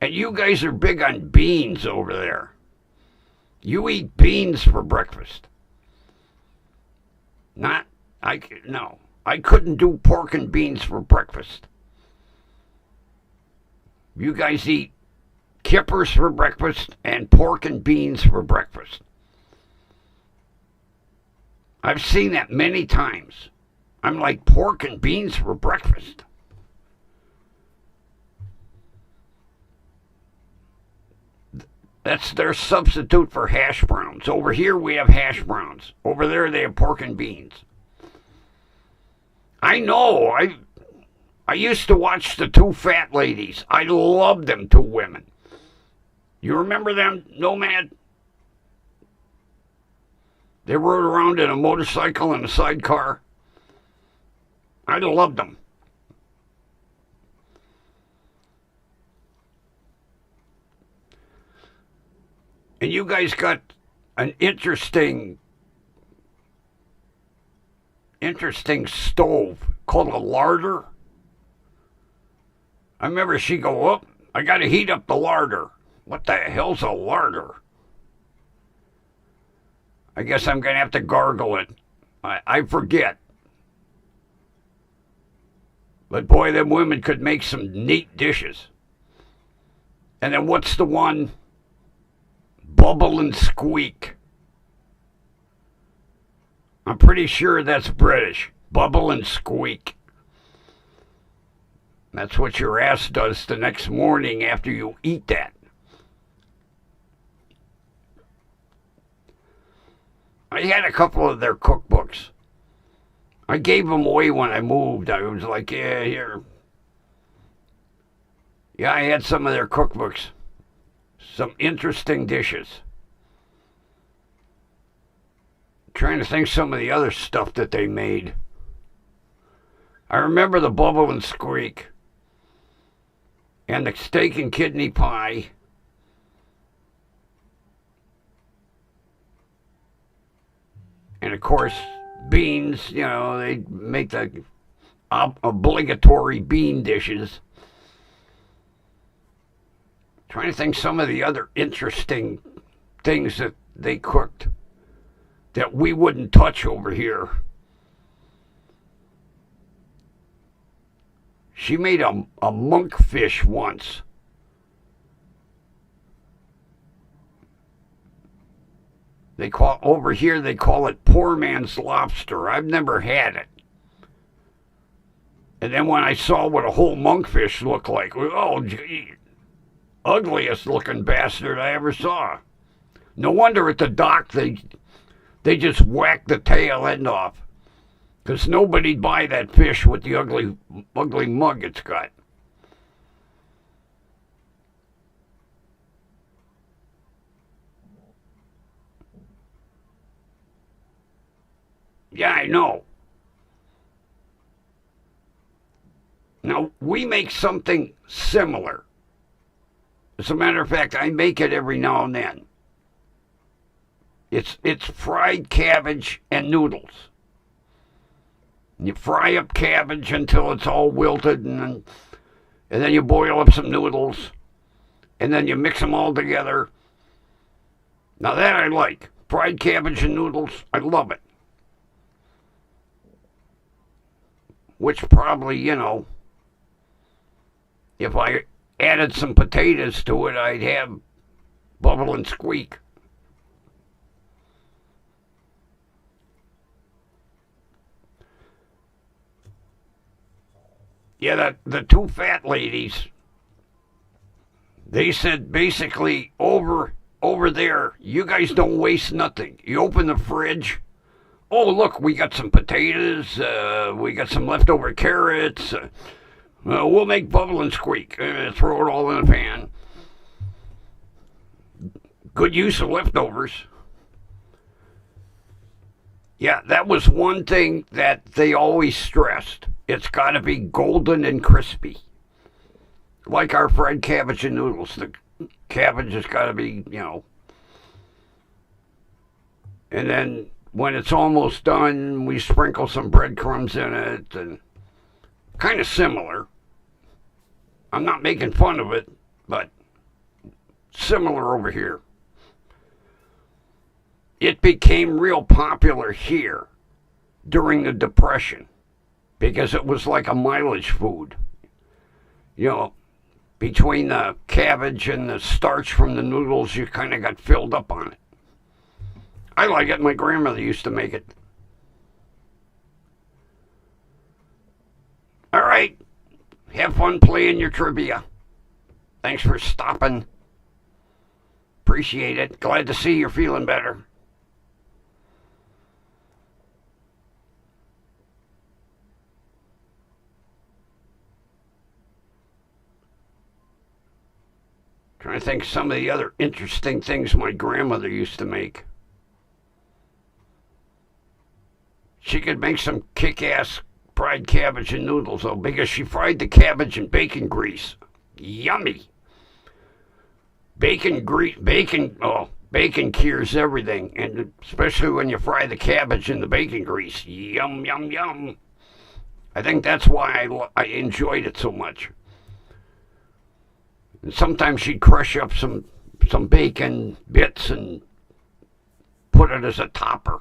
S1: And you guys are big on beans over there. You eat beans for breakfast. No. I couldn't do pork and beans for breakfast. You guys eat kippers for breakfast and pork and beans for breakfast. I've seen that many times. I'm like, pork and beans for breakfast. That's their substitute for hash browns. Over here we have hash browns. Over there they have pork and beans. I know. I used to watch the two fat ladies. I loved them two women. You remember them, Nomad? They rode around in a motorcycle and a sidecar. I loved them. And you guys got an interesting stove called a larder. I remember she go, "Oh, I got to heat up the larder." What the hell's a larder? I guess I'm going to have to gargle it. I forget. But boy, them women could make some neat dishes. And then what's the one? Bubble and squeak. I'm pretty sure that's British. Bubble and squeak. That's what your ass does the next morning after you eat that. I had a couple of their cookbooks. I gave them away when I moved. I was like, yeah, here. Yeah, I had some of their cookbooks. Some interesting dishes. Trying to think some of the other stuff that they made. I remember the bubble and squeak. And the steak and kidney pie. And of course, beans, they make the obligatory bean dishes. Trying to think some of the other interesting things that they cooked that we wouldn't touch over here. She made a monkfish once. Over here they call it poor man's lobster. I've never had it. And then when I saw what a whole monkfish looked like, oh gee, ugliest looking bastard I ever saw. No wonder at the dock they just whacked the tail end off. Because nobody'd buy that fish with the ugly mug it's got. Yeah, I know. Now, we make something similar. As a matter of fact, I make it every now and then. It's fried cabbage and noodles. You fry up cabbage until it's all wilted, and then you boil up some noodles, and then you mix them all together. Now that I like. Fried cabbage and noodles, I love it. Which probably, if I added some potatoes to it, I'd have bubble and squeak. Yeah, the two fat ladies, they said basically over there, you guys don't waste nothing. You open the fridge. Oh, look, we got some potatoes. We got some leftover carrots. We'll make bubble and squeak. Throw it all in a pan. Good use of leftovers. Yeah, that was one thing that they always stressed. It's got to be golden and crispy. Like our fried cabbage and noodles. The cabbage has got to be, And then when it's almost done, we sprinkle some breadcrumbs in it. And kind of similar. I'm not making fun of it, but similar over here. It became real popular here during the Depression because it was like a mileage food. You know, between the cabbage and the starch from the noodles, you kind of got filled up on it. I like it. My grandmother used to make it. All right. Have fun playing your trivia. Thanks for stopping. Appreciate it. Glad to see you're feeling better. Trying to think of some of the other interesting things my grandmother used to make. She could make some kick-ass fried cabbage and noodles, though, because she fried the cabbage in bacon grease. Yummy. Bacon cures everything, and especially when you fry the cabbage in the bacon grease. Yum, yum, yum. I think that's why I enjoyed it so much. And sometimes she'd crush up some bacon bits and put it as a topper.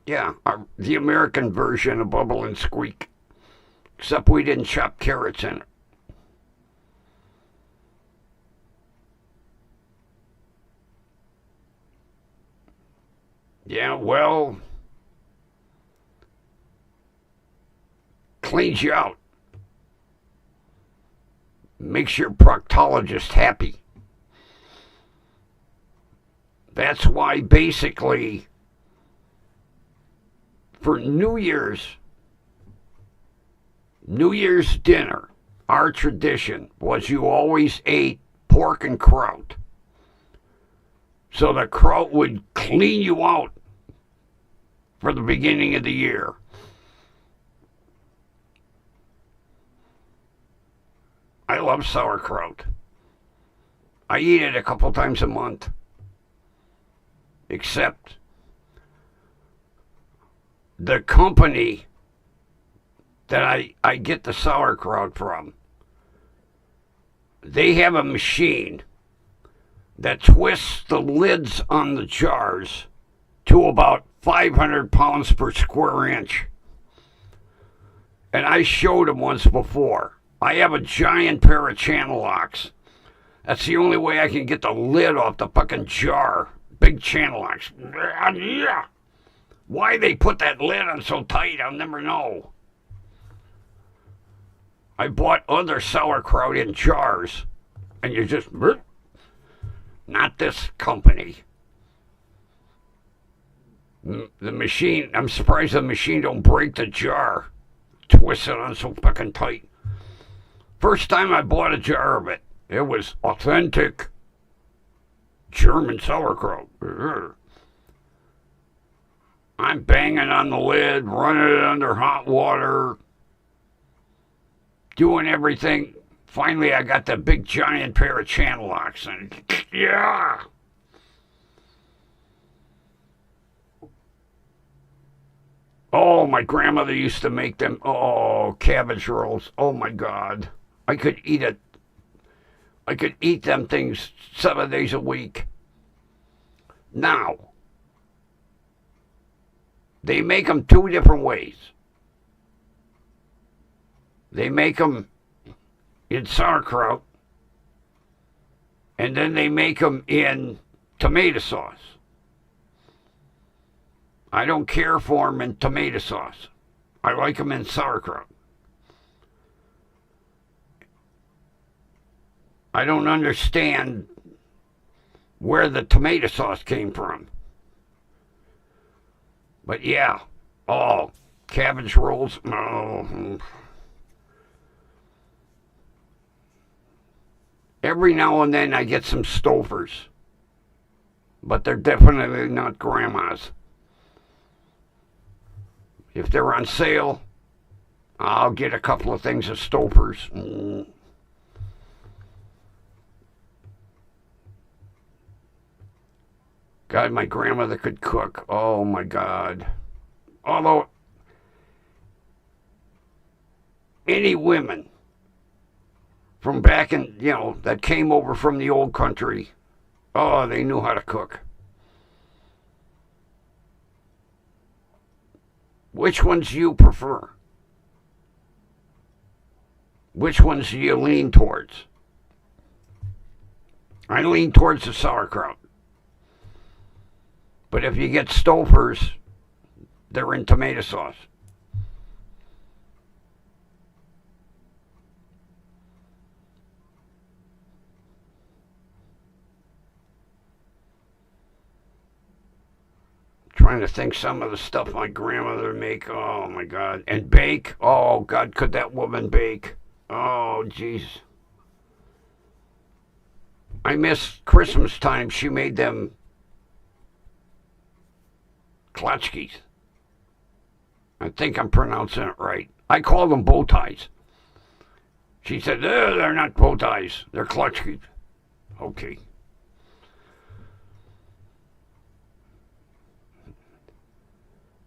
S1: Yeah, the American version of Bubble and Squeak. Except we didn't chop carrots in it. Yeah, well, cleans you out. Makes your proctologist happy. That's why basically for New Year's dinner, our tradition was you always ate pork and kraut. So the kraut would clean you out for the beginning of the year. I love sauerkraut. I eat it a couple times a month. Except the company that I get the sauerkraut from, they have a machine that twists the lids on the jars to about 500 pounds per square inch. And I showed them once before. I have a giant pair of channel locks. That's the only way I can get the lid off the fucking jar. Big channel locks. Why they put that lid on so tight, I'll never know. I bought other sauerkraut in jars, and you just... Not this company. The machine, I'm surprised the machine don't break the jar. Twist it on so fucking tight. First time I bought a jar of it, it was authentic German sauerkraut. I'm banging on the lid, running it under hot water, doing everything. Finally, I got that big giant pair of channel locks, and yeah. Oh, my grandmother used to make them. Oh, cabbage rolls. Oh my God, I could eat it. I could eat them things 7 days a week. Now, they make them two different ways. They make them in sauerkraut, and then they make them in tomato sauce. I don't care for them in tomato sauce. I like them in sauerkraut. I don't understand where the tomato sauce came from. But yeah, oh, cabbage rolls, oh. Every now and then I get some Stofers, but they're definitely not grandma's. If they're on sale, I'll get a couple of things of Stofers. God, my grandmother could cook. Oh my God. Although, any women from back in, that came over from the old country. Oh, they knew how to cook. Which ones do you prefer? Which ones do you lean towards? I lean towards the sauerkraut. But if you get Stouffer's, they're in tomato sauce. Trying to think some of the stuff my grandmother would make. Oh my God. And bake. Oh God, could that woman bake? Oh jeez. I miss Christmas time. She made them klatschkis. I think I'm pronouncing it right. I call them bow ties. She said, they're not bow ties. They're klatschkis. Okay.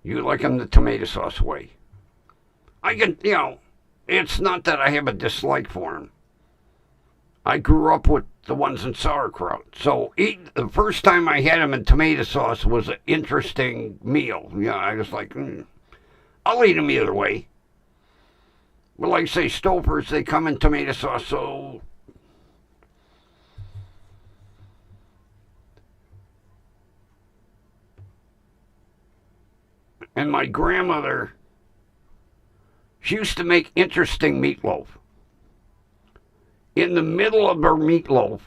S1: You like them the tomato sauce way. I can, it's not that I have a dislike for them. I grew up with the ones in sauerkraut. So the first time I had them in tomato sauce was an interesting meal. I was like, I'll eat them either way. But like say Stouffer's, they come in tomato sauce, so and my grandmother, she used to make interesting meatloaf. In the middle of her meatloaf,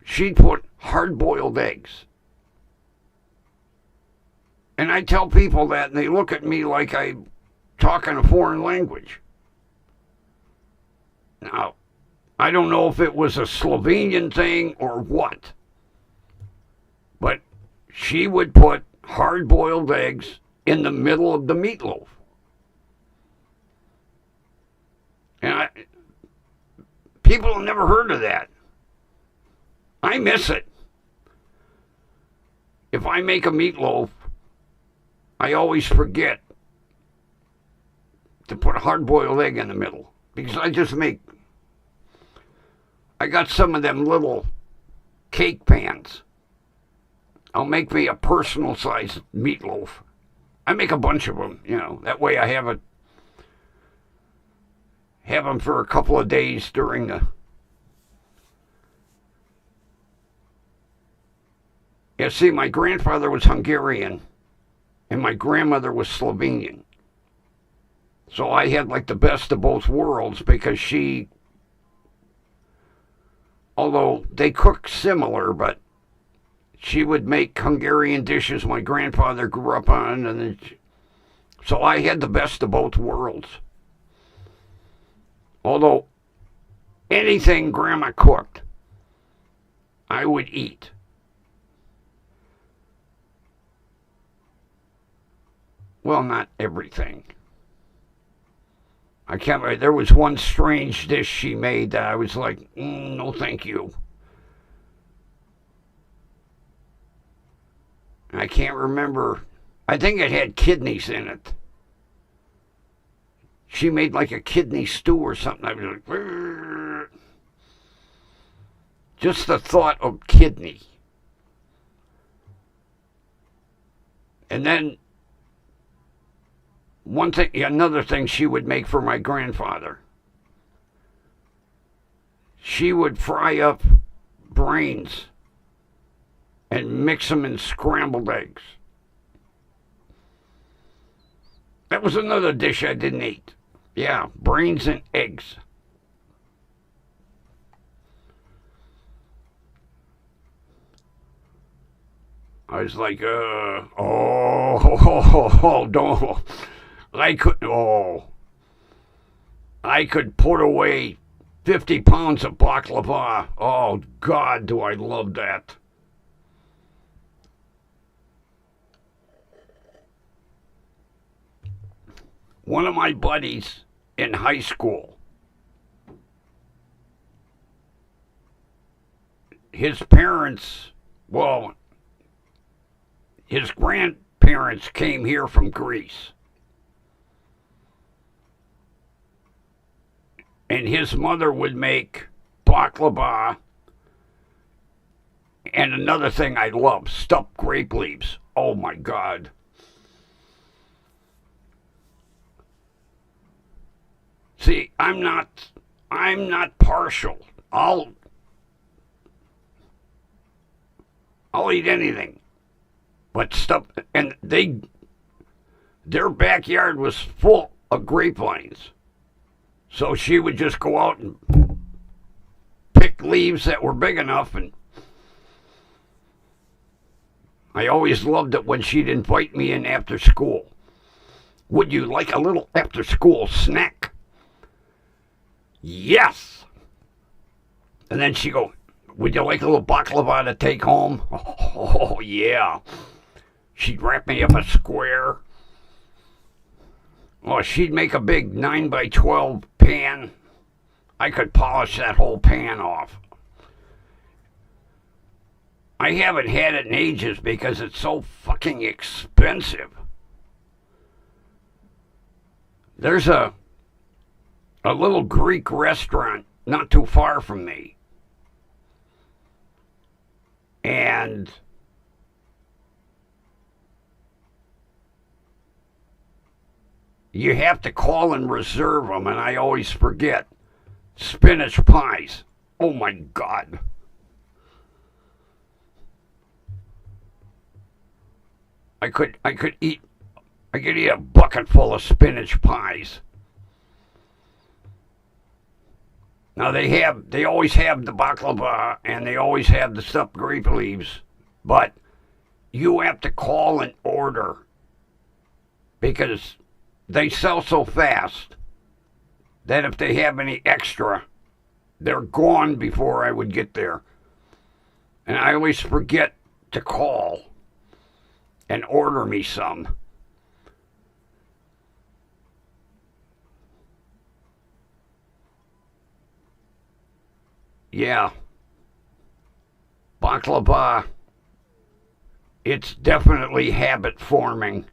S1: she'd put hard-boiled eggs. And I tell people that, and they look at me like I'm talking a foreign language. Now, I don't know if it was a Slovenian thing or what, but she would put hard-boiled eggs in the middle of the meatloaf. And people have never heard of that. I miss it. If I make a meatloaf, I always forget to put a hard-boiled egg in the middle. Because I got some of them little cake pans. I'll make me a personal size meatloaf. I make a bunch of them, That way I have them for a couple of days during the. Yeah, see, my grandfather was Hungarian, and my grandmother was Slovenian. So I had like the best of both worlds because although they cook similar, but she would make Hungarian dishes my grandfather grew up on, and so I had the best of both worlds. Although anything Grandma cooked, I would eat. Well, not everything. I can't remember. There was one strange dish she made that I was like, no thank you. I can't remember. I think it had kidneys in it. She made like a kidney stew or something. I was like, Rrr. Just the thought of kidney. And then another thing she would make for my grandfather. She would fry up brains and mix them in scrambled eggs. That was another dish I didn't eat. Yeah, brains and eggs. I was like, don't. I could put away 50 pounds of baklava. Oh, God, do I love that. One of my buddies in high school, his grandparents came here from Greece. and his mother would make baklava. And another thing I love, stuffed grape leaves. Oh my God. See, I'm not partial. I'll eat anything. But stuff, and their backyard was full of grapevines. So she would just go out and pick leaves that were big enough, and I always loved it when she'd invite me in after school. Would you like a little after school snack? Yes. And then she'd go, would you like a little baklava to take home? Oh yeah. She'd wrap me up a square. Oh, she'd make a big 9x12 pan. I could polish that whole pan off. I haven't had it in ages because it's so fucking expensive. There's a little Greek restaurant not too far from me. And you have to call and reserve them, and I always forget. Spinach pies. Oh my God. I could eat a bucket full of spinach pies. Now they always have the baklava and they always have the stuffed grape leaves, but you have to call and order because they sell so fast that if they have any extra, they're gone before I would get there. And I always forget to call and order me some. Yeah. Baklava, it's definitely habit forming.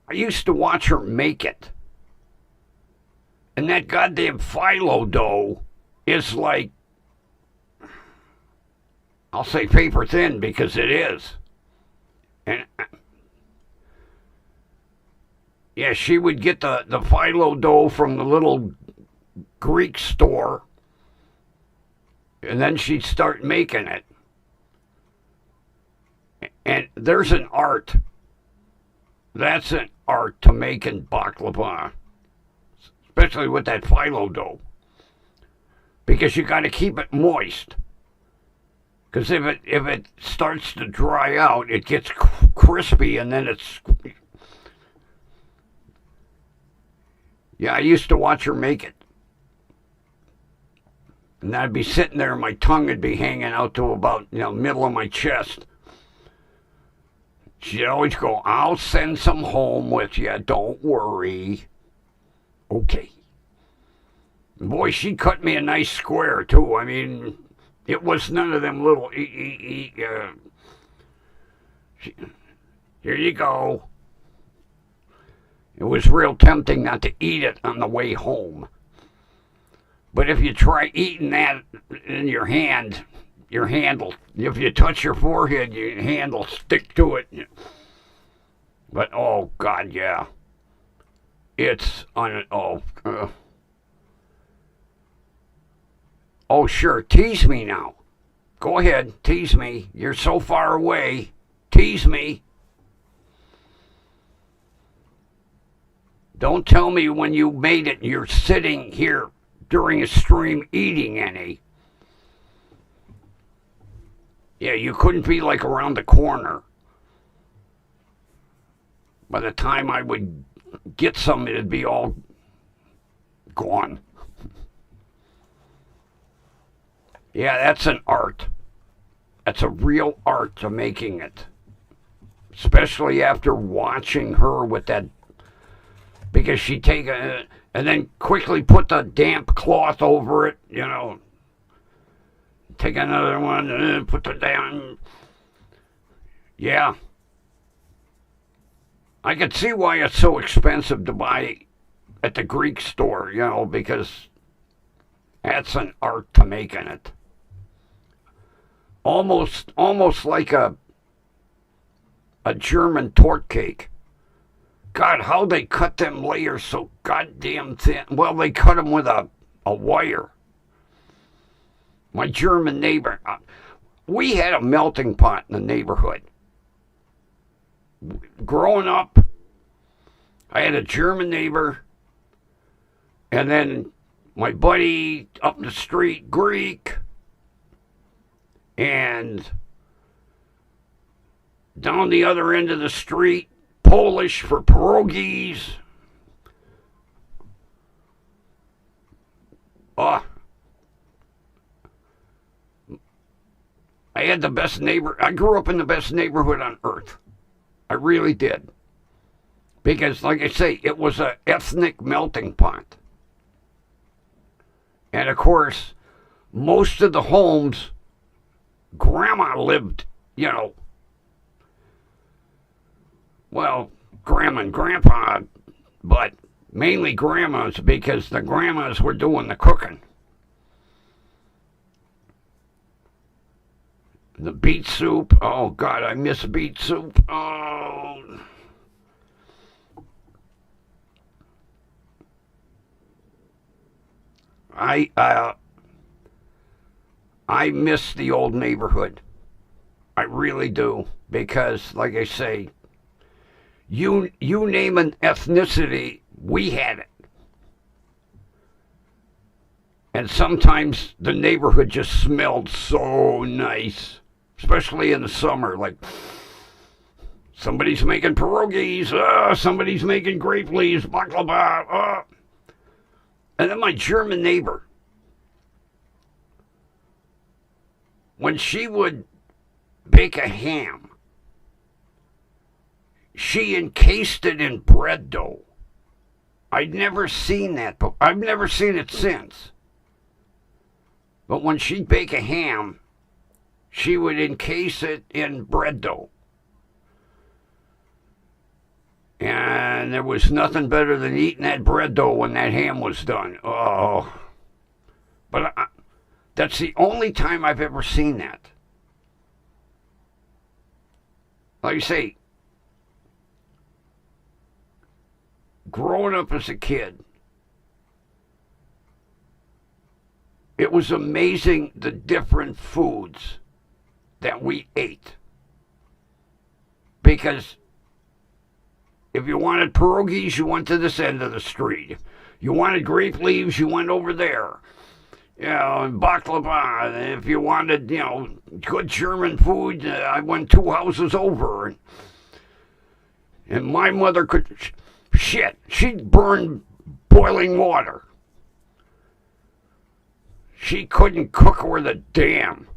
S1: I used to watch her make it. And that goddamn phyllo dough is like, I'll say paper thin because it is. And yeah, she would get the phyllo dough from the little Greek store, and then she'd start making it. And there's an art. That's an art to making baklava, especially with that phyllo dough, because you got to keep it moist. Because if it starts to dry out, it gets crispy, and then it's. Yeah, I used to watch her make it. And I'd be sitting there and my tongue would be hanging out to about, middle of my chest. She'd always go, I'll send some home with you, don't worry. Okay. Boy, she cut me a nice square, too. I mean, it was none of them little, here you go. It was real tempting not to eat it on the way home. But if you try eating that in your hand will, if you touch your forehead, your hand will stick to it. But, oh, God, yeah. It's oh, sure, tease me now. Go ahead, tease me. You're so far away. Tease me. Don't tell me when you made it you're sitting here during a stream eating any. Yeah, you couldn't be like around the corner. By the time I would get some, it'd be all gone. Yeah, that's an art. That's a real art to making it. Especially after watching her with that, because she'd take it and then quickly put the damp cloth over it, Take another one and put the down. Yeah. I could see why it's so expensive to buy at the Greek store, because that's an art to making it. Almost like a German torte cake. God, how they cut them layers so goddamn thin. Well, they cut them with a wire. My German neighbor, we had a melting pot in the neighborhood. Growing up, I had a German neighbor, and then my buddy up the street, Greek, and down the other end of the street, Polish for pierogies. I had the best neighbor. I grew up in the best neighborhood on earth. I really did. Because, like I say, it was an ethnic melting pot. And, of course, most of the homes, Grandma lived, well, Grandma and Grandpa, but mainly Grandmas, because the Grandmas were doing the cooking. The beet soup. Oh, God, I miss beet soup. Oh. I miss the old neighborhood. I really do. Because, like I say, you name an ethnicity, we had it. And sometimes the neighborhood just smelled so nice. Especially in the summer, like somebody's making pierogies, somebody's making grape leaves, baklava, And then my German neighbor, when she would bake a ham, she encased it in bread dough. I'd never seen that, but I've never seen it since. But when she'd bake a ham, she would encase it in bread dough. And there was nothing better than eating that bread dough when that ham was done. Oh. But that's the only time I've ever seen that. Like I say, growing up as a kid, it was amazing the different foods that we ate. Because if you wanted pierogies, you went to this end of the street. If you wanted grape leaves, you went over there. And baklava. If you wanted, good German food, I went 2 houses over. And my mother she'd burn boiling water. She couldn't cook worth a damn.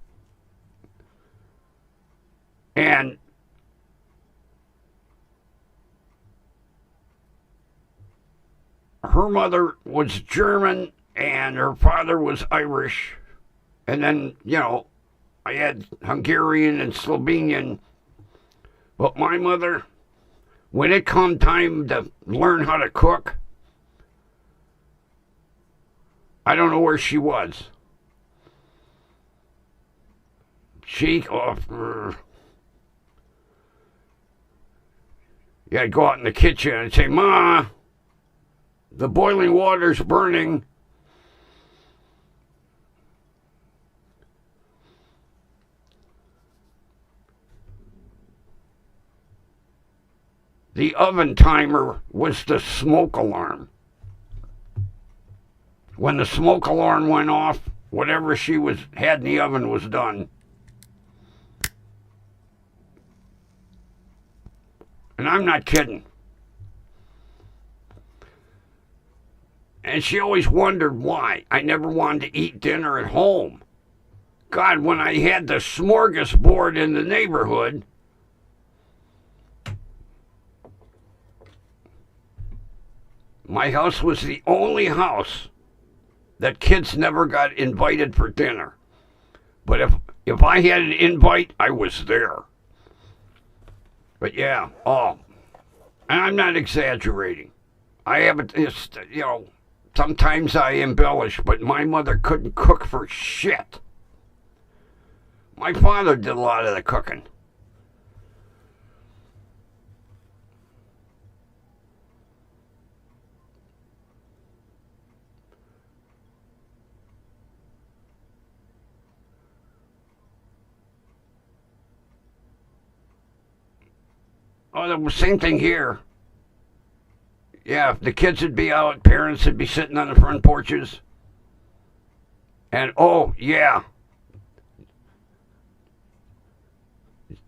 S1: And her mother was German and her father was Irish. And then, I had Hungarian and Slovenian. But my mother, when it come time to learn how to cook, I don't know where she was. I'd go out in the kitchen and say, Ma, the boiling water's burning. The oven timer was the smoke alarm. When the smoke alarm went off, whatever she had in the oven was done. And I'm not kidding. And she always wondered why I never wanted to eat dinner at home. God, when I had the smorgasbord in the neighborhood, my house was the only house that kids never got invited for dinner. But if I had an invite, I was there. But yeah, And I'm not exaggerating. I haven't, sometimes I embellish, but my mother couldn't cook for shit. My father did a lot of the cooking. Oh, the same thing here. Yeah, the kids would be out, parents would be sitting on the front porches. And oh, yeah.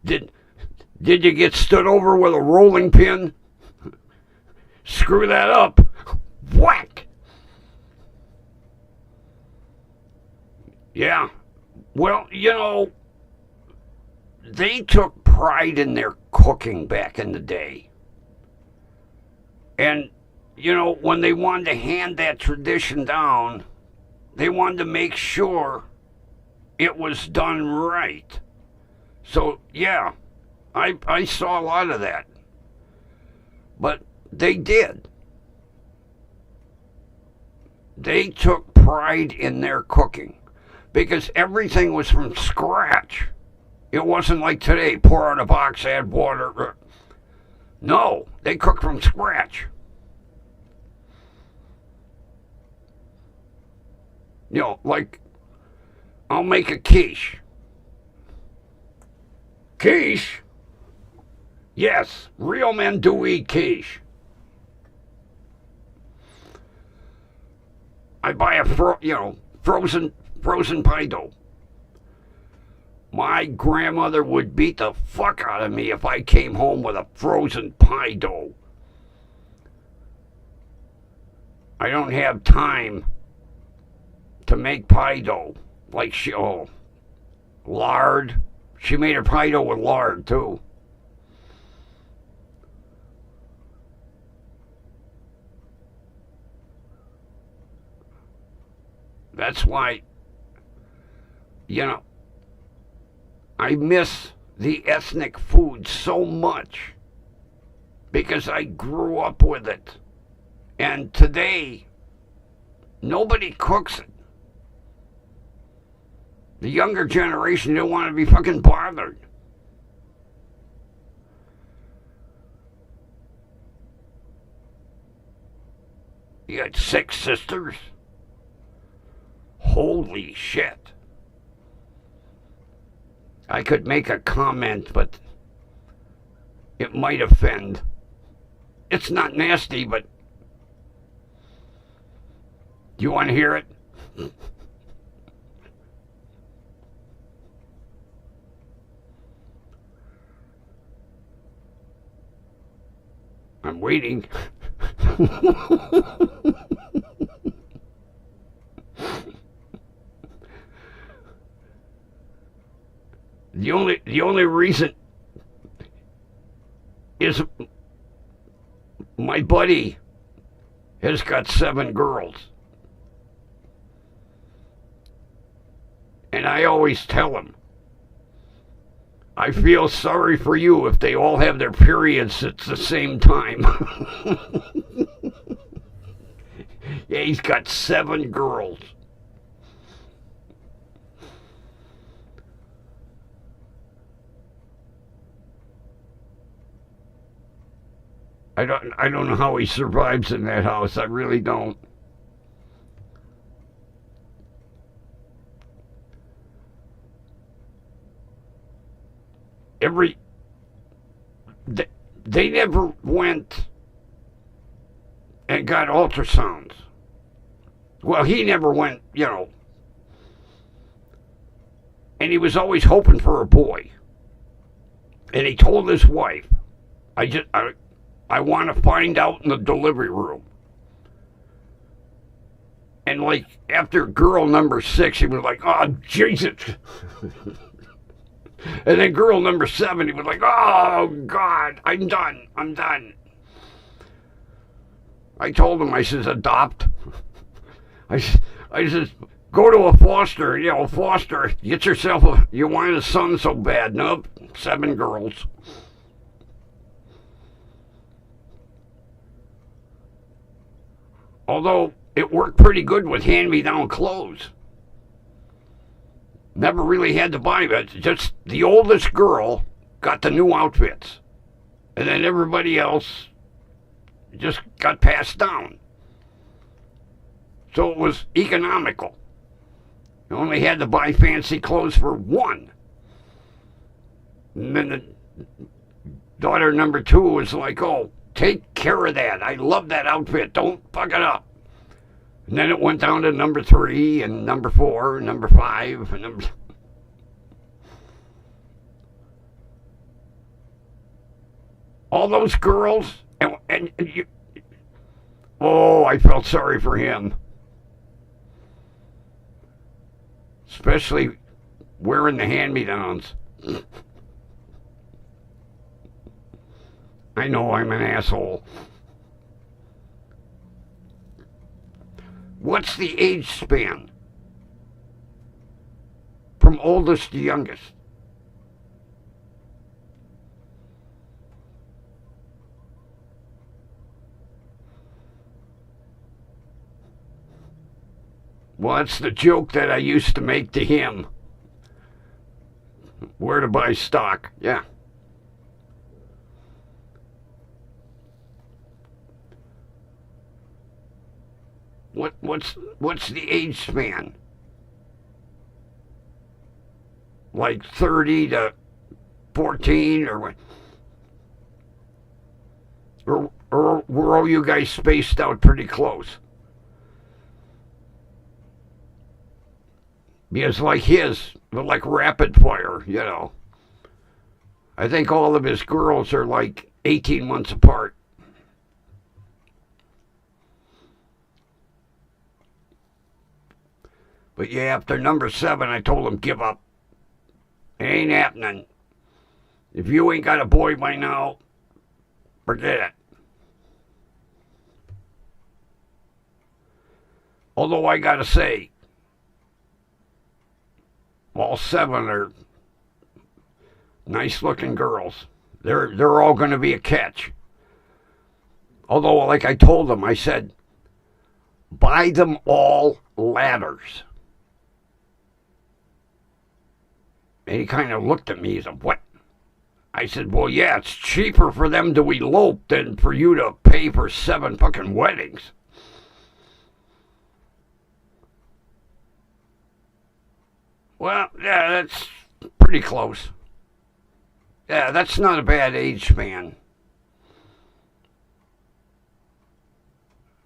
S1: Did you get stood over with a rolling pin? Screw that up. Whack. Yeah. Well, they took pride in their cooking back in the day. And, when they wanted to hand that tradition down, they wanted to make sure it was done right. So, yeah, I saw a lot of that. But they did. They took pride in their cooking because everything was from scratch. It wasn't like today, pour out a box, add water. No, they cooked from scratch. Like, I'll make a quiche. Quiche? Yes, real men do eat quiche. I buy a frozen pie dough. My grandmother would beat the fuck out of me if I came home with a frozen pie dough. I don't have time to make pie dough like lard. She made her pie dough with lard too. That's why, I miss the ethnic food so much because I grew up with it. And today, nobody cooks it. The younger generation don't want to be fucking bothered. You got 6 sisters? Holy shit. I could make a comment, but it might offend. It's not nasty, but you want to hear it? I'm waiting. The only reason is my buddy has got 7 girls. And I always tell him, I feel sorry for you if they all have their periods at the same time. Yeah, he's got 7 girls. I don't know how he survives in that house. I really don't. They never went and got ultrasounds. Well, he never went, and he was always hoping for a boy. And he told his wife, I want to find out in the delivery room. And after girl number 6, he was like, oh, Jesus. And then girl number 7, he was like, oh, God, I'm done. I told him, I says, adopt. I says, go to a foster, get yourself you want a son so bad. Nope, 7 girls. Although it worked pretty good with hand-me-down clothes. Never really had to buy it. Just the oldest girl got the new outfits. And then everybody else just got passed down. So it was economical. You only had to buy fancy clothes for one. And then the daughter number 2 was like, oh, take care of that. I love that outfit. Don't fuck it up. And then it went down to number 3 and number 4 and number 5 and number... All those girls, and you... Oh, I felt sorry for him. Especially wearing the hand-me-downs. I know I'm an asshole. What's the age span from oldest to youngest? Well, that's the joke that I used to make to him. Where to buy stock, yeah. What's the age span? Like 30 to 14 or what? Or were all you guys spaced out pretty close? Because like his, like rapid fire, you know. I think all of his girls are like 18 months apart. But yeah, after number 7, I told him, give up. It ain't happening. If you ain't got a boy by now, forget it. Although I gotta say, all 7 are nice looking girls. They're all gonna be a catch. Although, like I told them, I said, buy them all ladders. And he kind of looked at me. He said, what? I said, well, yeah, it's cheaper for them to elope than for you to pay for 7 fucking weddings. Well, yeah, that's pretty close. Yeah, that's not a bad age span.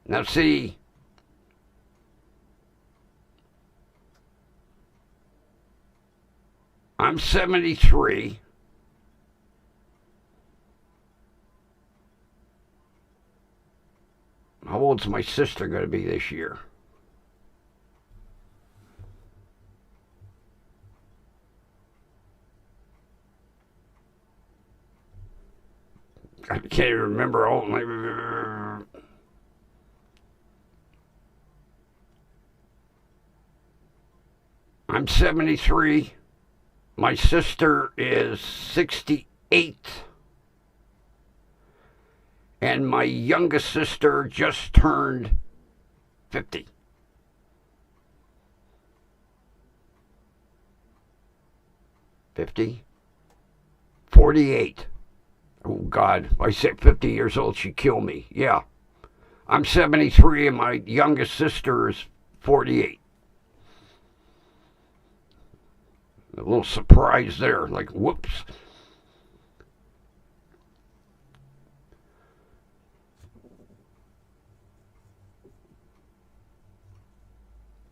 S1: Now, see, I'm 73. How old's my sister going to be this year? I can't even remember all my... I'm 73. My sister is 68. And my youngest sister just turned 50. $50? 48. Oh, God. If I say 50 years old, she'd kill me. Yeah. I'm 73 and my youngest sister is 48. A little surprise there. Like, whoops.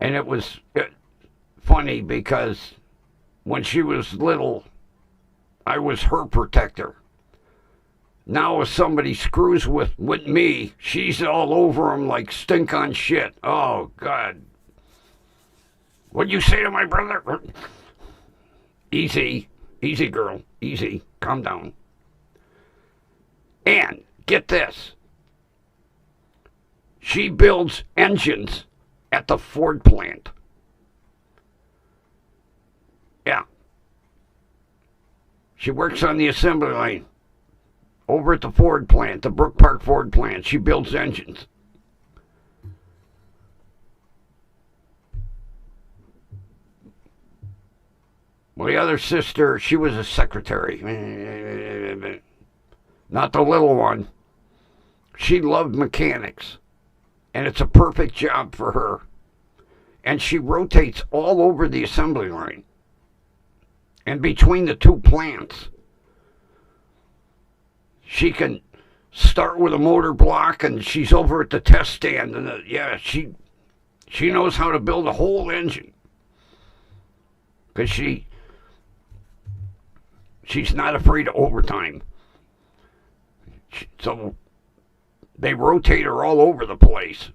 S1: And it was funny because when she was little, I was her protector. Now if somebody screws with me, she's all over him like stink on shit. Oh, God. What'd you say to my brother? Easy. Easy, girl. Easy. Calm down. And, get this. She builds engines at the Ford plant. Yeah. She works on the assembly line. Over at the Ford plant, the Brook Park Ford plant. She builds engines. My other sister, she was a secretary. Not the little one. She loved mechanics. And it's a perfect job for her. And she rotates all over the assembly line. And between the two plants, she can start with a motor block and she's over at the test stand. And she knows how to build a whole engine. Because she's not afraid of overtime. So they rotate her all over the place.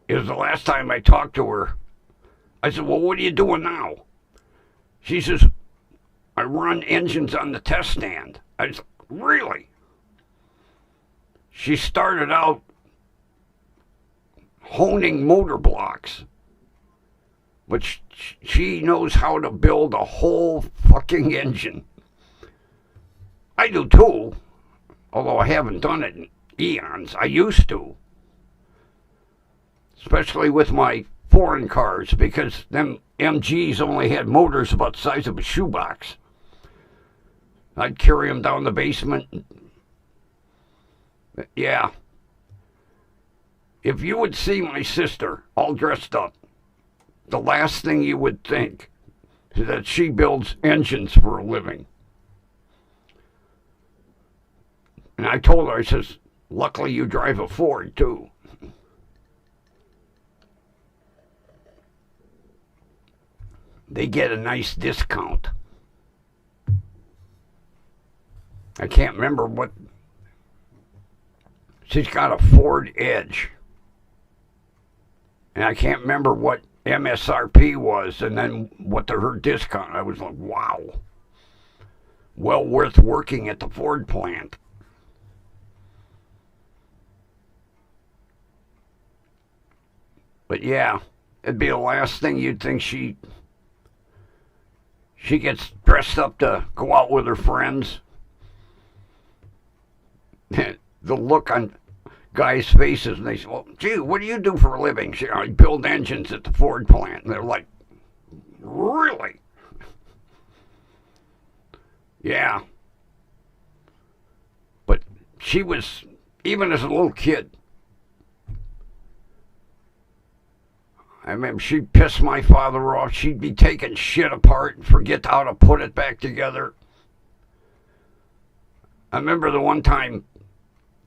S1: It was the last time I talked to her. I said, well, what are you doing now? She says, I run engines on the test stand. I said, really? She started out honing motor blocks. But she knows how to build a whole fucking engine. I do too. Although I haven't done it in eons. I used to. Especially with my foreign cars, because them MGs only had motors about the size of a shoebox. I'd carry them down the basement. Yeah. If you would see my sister all dressed up, the last thing you would think is that she builds engines for a living. And I told her, I says, luckily you drive a Ford, too. They get a nice discount. I can't remember what. She's got a Ford Edge. And I can't remember what MSRP was and then what her discount. I was like, wow. Well worth working at the Ford plant. But yeah, it'd be the last thing you'd think she gets dressed up to go out with her friends. The look on guys' faces, and they say, well, gee, what do you do for a living? I build engines at the Ford plant. And they're like, really? Yeah. But she was, even as a little kid, I remember she'd piss my father off. She'd be taking shit apart and forget how to put it back together. I remember the one time,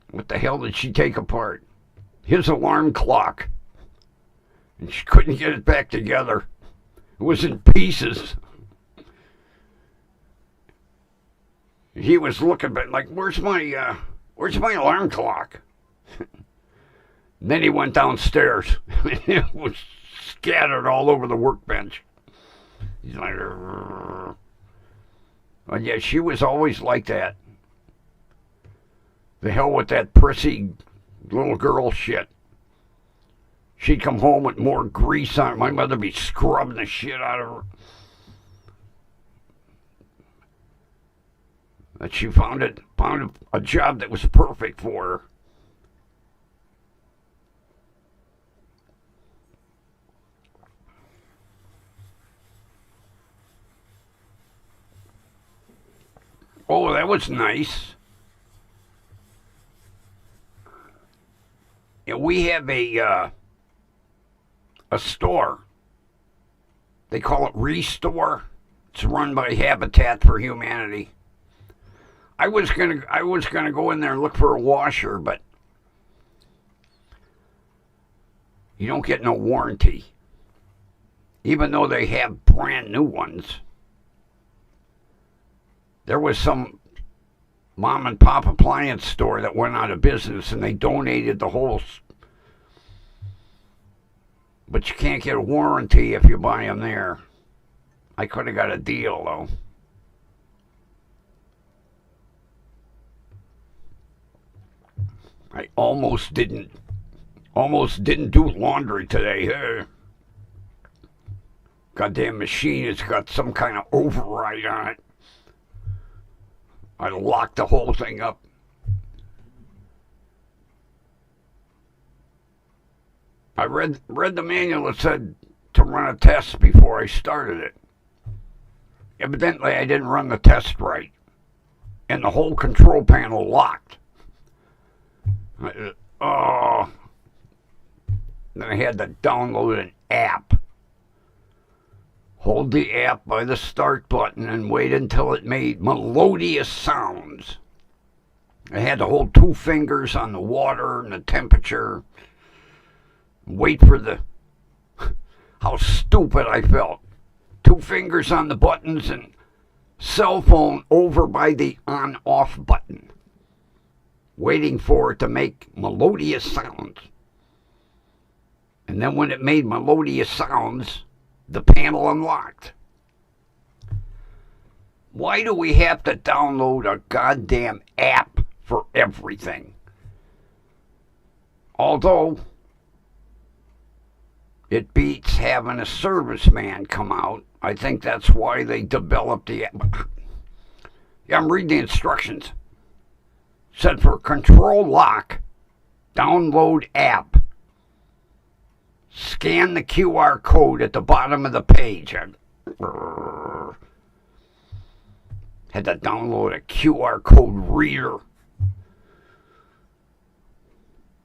S1: what the hell did she take apart? His alarm clock. And she couldn't get it back together. It was in pieces. He was looking at it like, where's my alarm clock? Then he went downstairs. It was scattered all over the workbench. He's like, but yeah, she was always like that. The hell with that prissy little girl shit. She'd come home with more grease on it. My mother'd be scrubbing the shit out of her. But she found a job that was perfect for her. Oh, that was nice. Yeah, we have a store. They call it Restore. It's run by Habitat for Humanity. I was gonna go in there and look for a washer, but you don't get no warranty, even though they have brand new ones. There was some mom and pop appliance store that went out of business, and they donated the whole. But you can't get a warranty if you buy them there. I could have got a deal though. I almost didn't do laundry today. Goddamn machine has got some kind of override on it. I locked the whole thing up. I read the manual that said to run a test before I started it. Evidently, I didn't run the test right, and the whole control panel locked. Oh, then I had to download an app. Hold the app by the start button and wait until it made melodious sounds. I had to hold 2 fingers on the water and the temperature. Wait for the... How stupid I felt. 2 fingers on the buttons and cell phone over by the on-off button. Waiting for it to make melodious sounds. And then when it made melodious sounds, the panel unlocked. Why do we have to download a goddamn app for everything? Although, it beats having a serviceman come out. I think that's why they developed the app. Yeah, I'm reading the instructions. It said for control lock, download app. Scan the QR code at the bottom of the page. Had to download a QR code reader.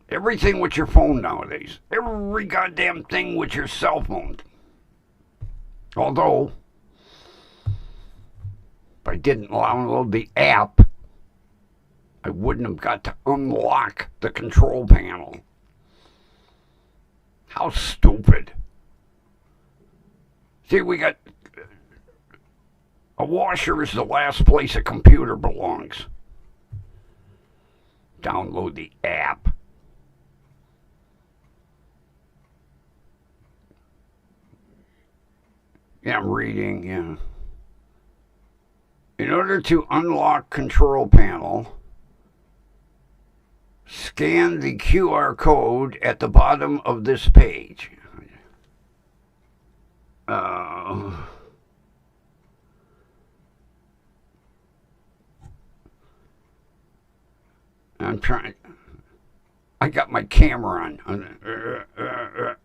S1: Everything with your phone nowadays. Every goddamn thing with your cell phone. Although, if I didn't download the app, I wouldn't have got to unlock the control panel. How stupid. See, we got... A washer is the last place a computer belongs. Download the app. Yeah, I'm reading, yeah. In order to unlock control panel, scan the QR code at the bottom of this page. I'm trying. I got my camera on.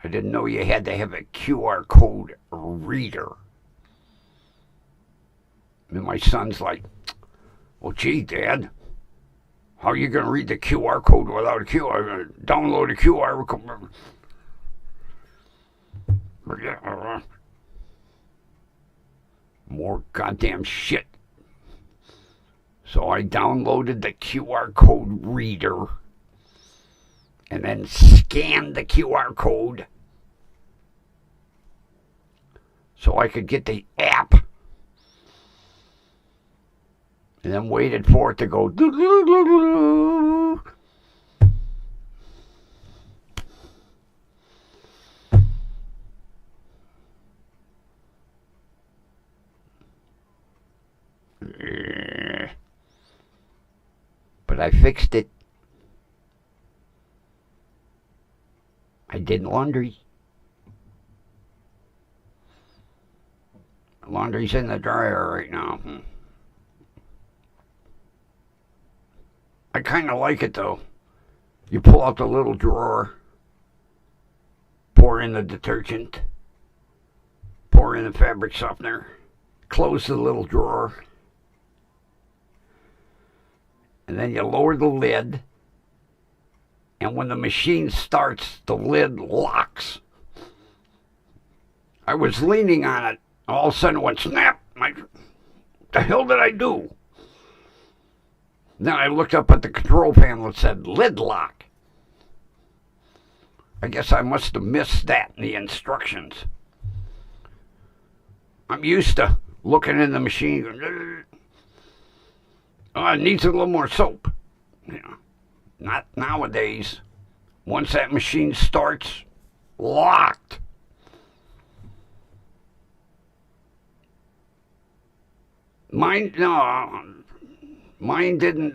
S1: I didn't know you had to have a QR code reader. And my son's like, well, gee, Dad, how are you going to read the QR code without a QR? Download a QR code. More goddamn shit. So I downloaded the QR code reader and then scanned the QR code so I could get the app. And then waited for it to go doo-doo-doo-doo-doo. But I fixed it. I did laundry. Laundry's in the dryer right now. I kind of like it though. You pull out the little drawer, pour in the detergent, pour in the fabric softener, close the little drawer, and then you lower the lid, and when the machine starts, the lid locks. I was leaning on it, all of a sudden it went snap. What the hell did I do? Then I looked up at the control panel and said, lid lock. I guess I must have missed that in the instructions. I'm used to looking in the machine going, oh, it needs a little more soap. You know, not nowadays. Once that machine starts, locked. Mine, no, mine didn't,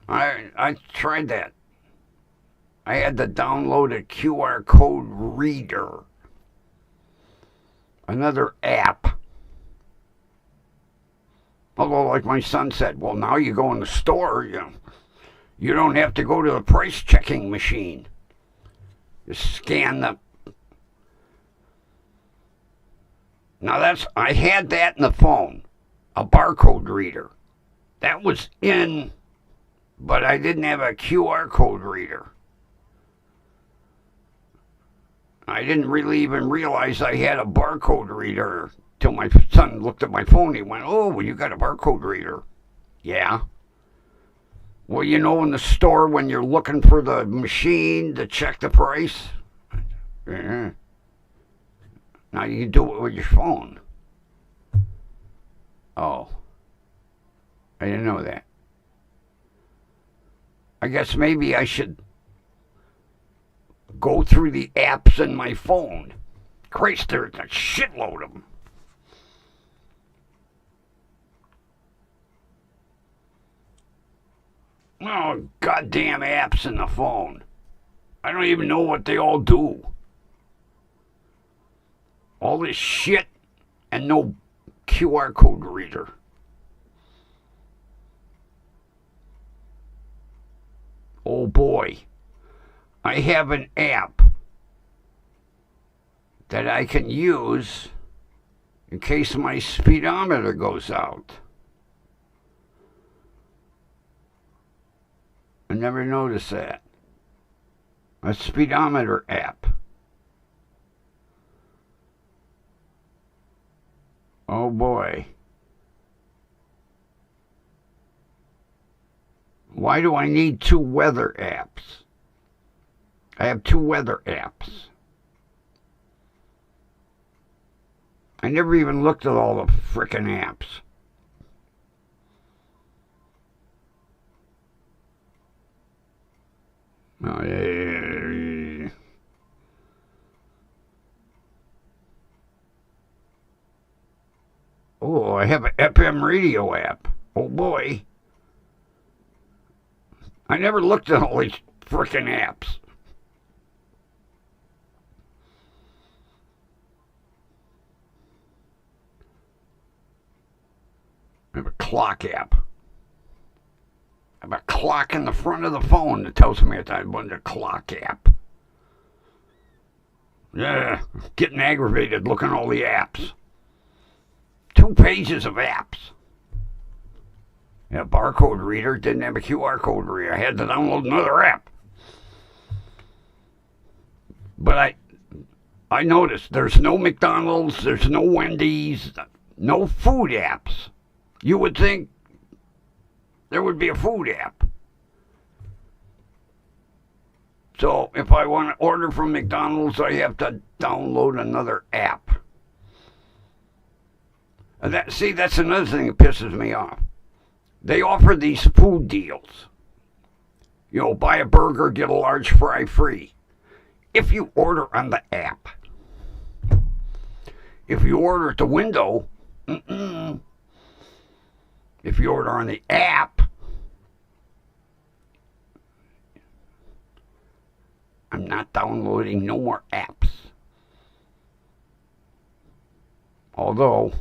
S1: I tried that. I had to download a QR code reader. Another app. Although, like my son said, well, now you go in the store, you don't have to go to the price checking machine. Just scan the Now I had that in the phone, a barcode reader. That was in, but I didn't have a QR code reader. I didn't really even realize I had a barcode reader till my son looked at my phone. He went, "Oh, well, you got a barcode reader." Yeah. Well, you know, in the store when you're looking for the machine to check the price. Yeah. Now you can do it with your phone. Oh. I didn't know that. I guess maybe I should go through the apps in my phone. Christ, there's a shitload of them. Oh, goddamn apps in the phone. I don't even know what they all do. All this shit and no QR code reader. Oh boy. I have an app that I can use in case my speedometer goes out. I never noticed that. A speedometer app. Oh boy. Why do I need 2 weather apps? I have 2 weather apps. I never even looked at all the frickin' apps. Oh, yeah. Oh, I have an FM radio app. Oh boy. I never looked at all these frickin' apps. I have a clock app. I have a clock in the front of the phone that tells me I want the clock app. Yeah, getting aggravated looking at all the apps. 2 pages of apps. Yeah, barcode reader, didn't have a QR code reader. I had to download another app. But I noticed there's no McDonald's, there's no Wendy's, no food apps. You would think there would be a food app. So if I want to order from McDonald's, I have to download another app. And that's another thing that pisses me off. They offer these food deals. You know, buy a burger, get a large fry free. If you order on the app. If you order at the window, if you order on the app, I'm not downloading no more apps. Although,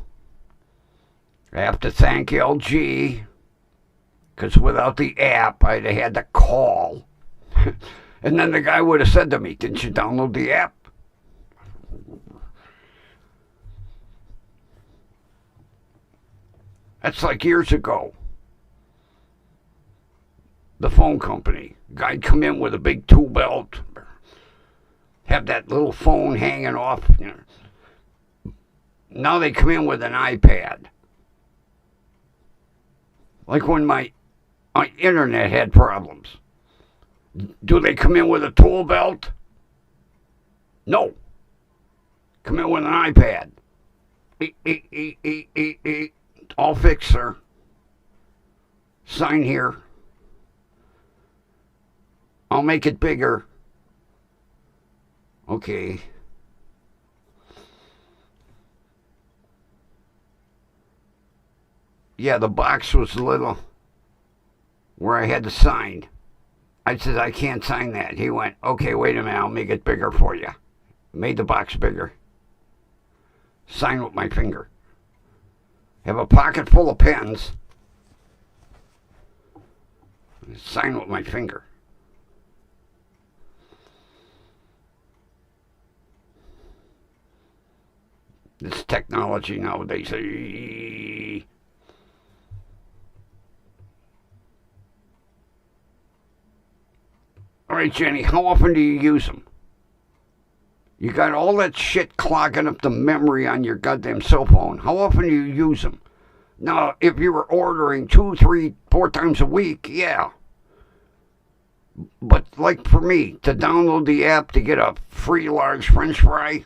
S1: I have to thank LG, because without the app, I'd have had to call. And then the guy would have said to me, "Didn't you download the app?" That's like years ago. The phone company. Guy'd come in with a big tool belt, have that little phone hanging off. You know. Now they come in with an iPad. Like when my internet had problems. Do they come in with a tool belt? No. Come in with an iPad. All fixed, sir. Sign here. I'll make it bigger. Okay. Yeah, the box was little where I had to sign. I said, "I can't sign that." He went, "Okay, wait a minute, I'll make it bigger for you." Made the box bigger. Sign with my finger. Have a pocket full of pens. Sign with my finger. This technology nowadays. All right, Jenny, how often do you use them? You got all that shit clogging up the memory on your goddamn cell phone. How often do you use them? Now, if you were ordering 2, 3, 4 times a week, yeah. But like for me, to download the app to get a free large French fry,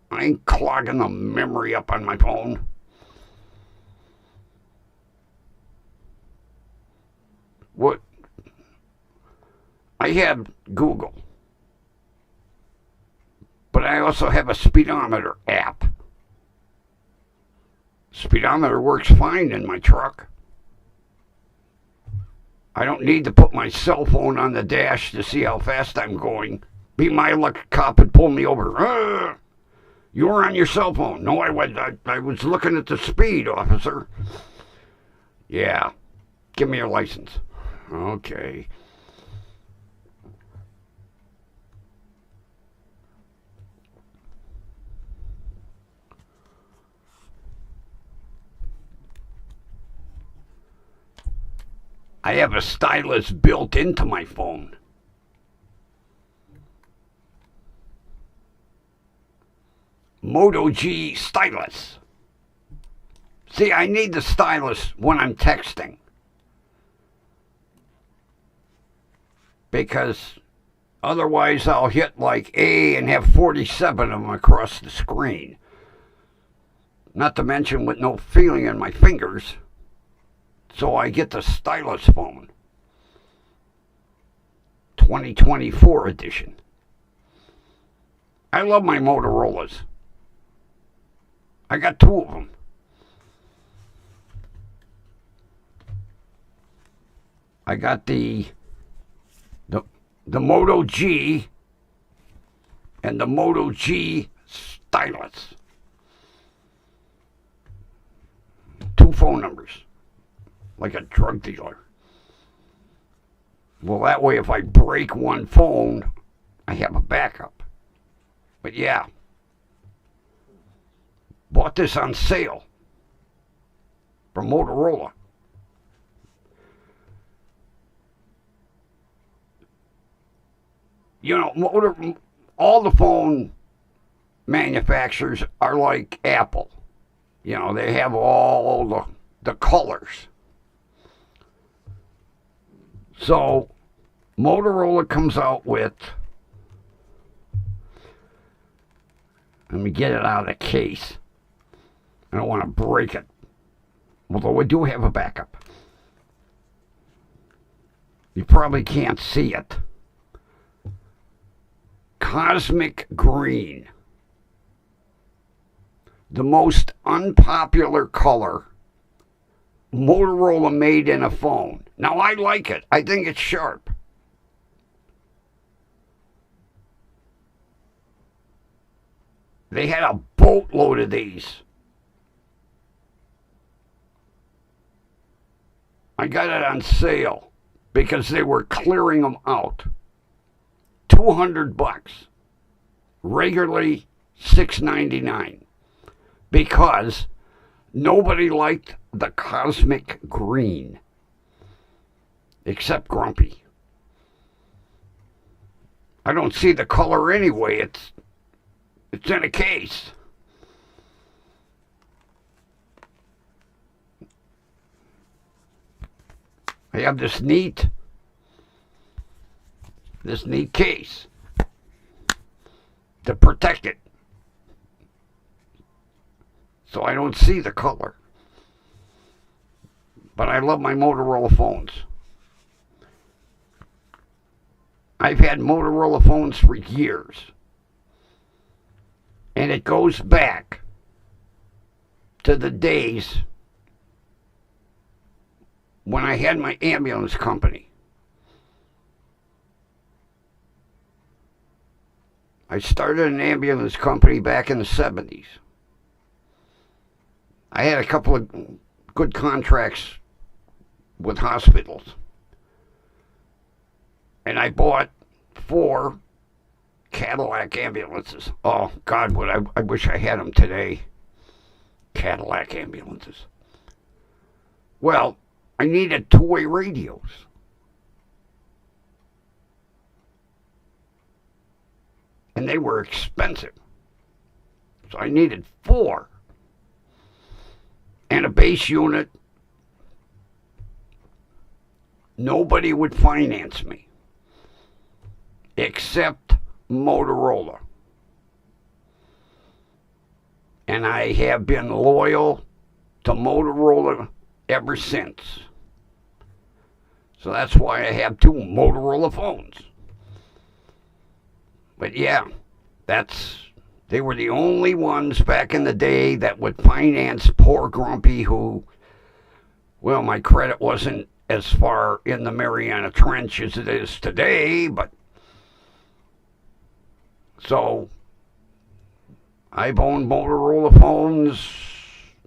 S1: I ain't clogging the memory up on my phone. What? I have Google. But I also have a speedometer app. Speedometer works fine in my truck. I don't need to put my cell phone on the dash to see how fast I'm going. Be my luck, a cop would pull me over. You were on your cell phone. No, I was looking at the speed, officer. Yeah. Give me your license. Okay. I have a stylus built into my phone. Moto G stylus. See, I need the stylus when I'm texting. Because otherwise I'll hit like A and have 47 of them across the screen. Not to mention with no feeling in my fingers. So I get the stylus phone. 2024 edition. I love my Motorola's. I got 2 of them. I got the Moto G and the Moto G stylus. 2 phone numbers. Like a drug dealer. Well, that way if I break one phone, I have a backup. But yeah. Bought this on sale from Motorola. You know, all the phone manufacturers are like Apple. You know, they have all the colors. So, Motorola comes out with, let me get it out of the case. I don't want to break it. Although I do have a backup. You probably can't see it. Cosmic green. The most unpopular color Motorola made in a phone. Now, I like it. I think it's sharp. They had a boatload of these. I got it on sale because they were clearing them out. $200. Regularly $6.99. Because nobody liked the cosmic green. Except Grumpy. I don't see the color anyway. It's in a case. I have this neat case to protect it. So I don't see the color. But I love my Motorola phones. I've had Motorola phones for years. And it goes back to the days when I had my ambulance company. I started an ambulance company back in the 70s. I had a couple of good contracts with hospitals. And I bought 4 Cadillac ambulances. Oh, God, I wish I had them today. Cadillac ambulances. Well, I needed two-way radios. And they were expensive. So I needed 4. And a base unit. Nobody would finance me. Except Motorola. And I have been loyal to Motorola ever since. So that's why I have 2 Motorola phones. But yeah, they were the only ones back in the day that would finance poor Grumpy who, well, my credit wasn't as far in the Mariana Trench as it is today, but so I've owned Motorola phones.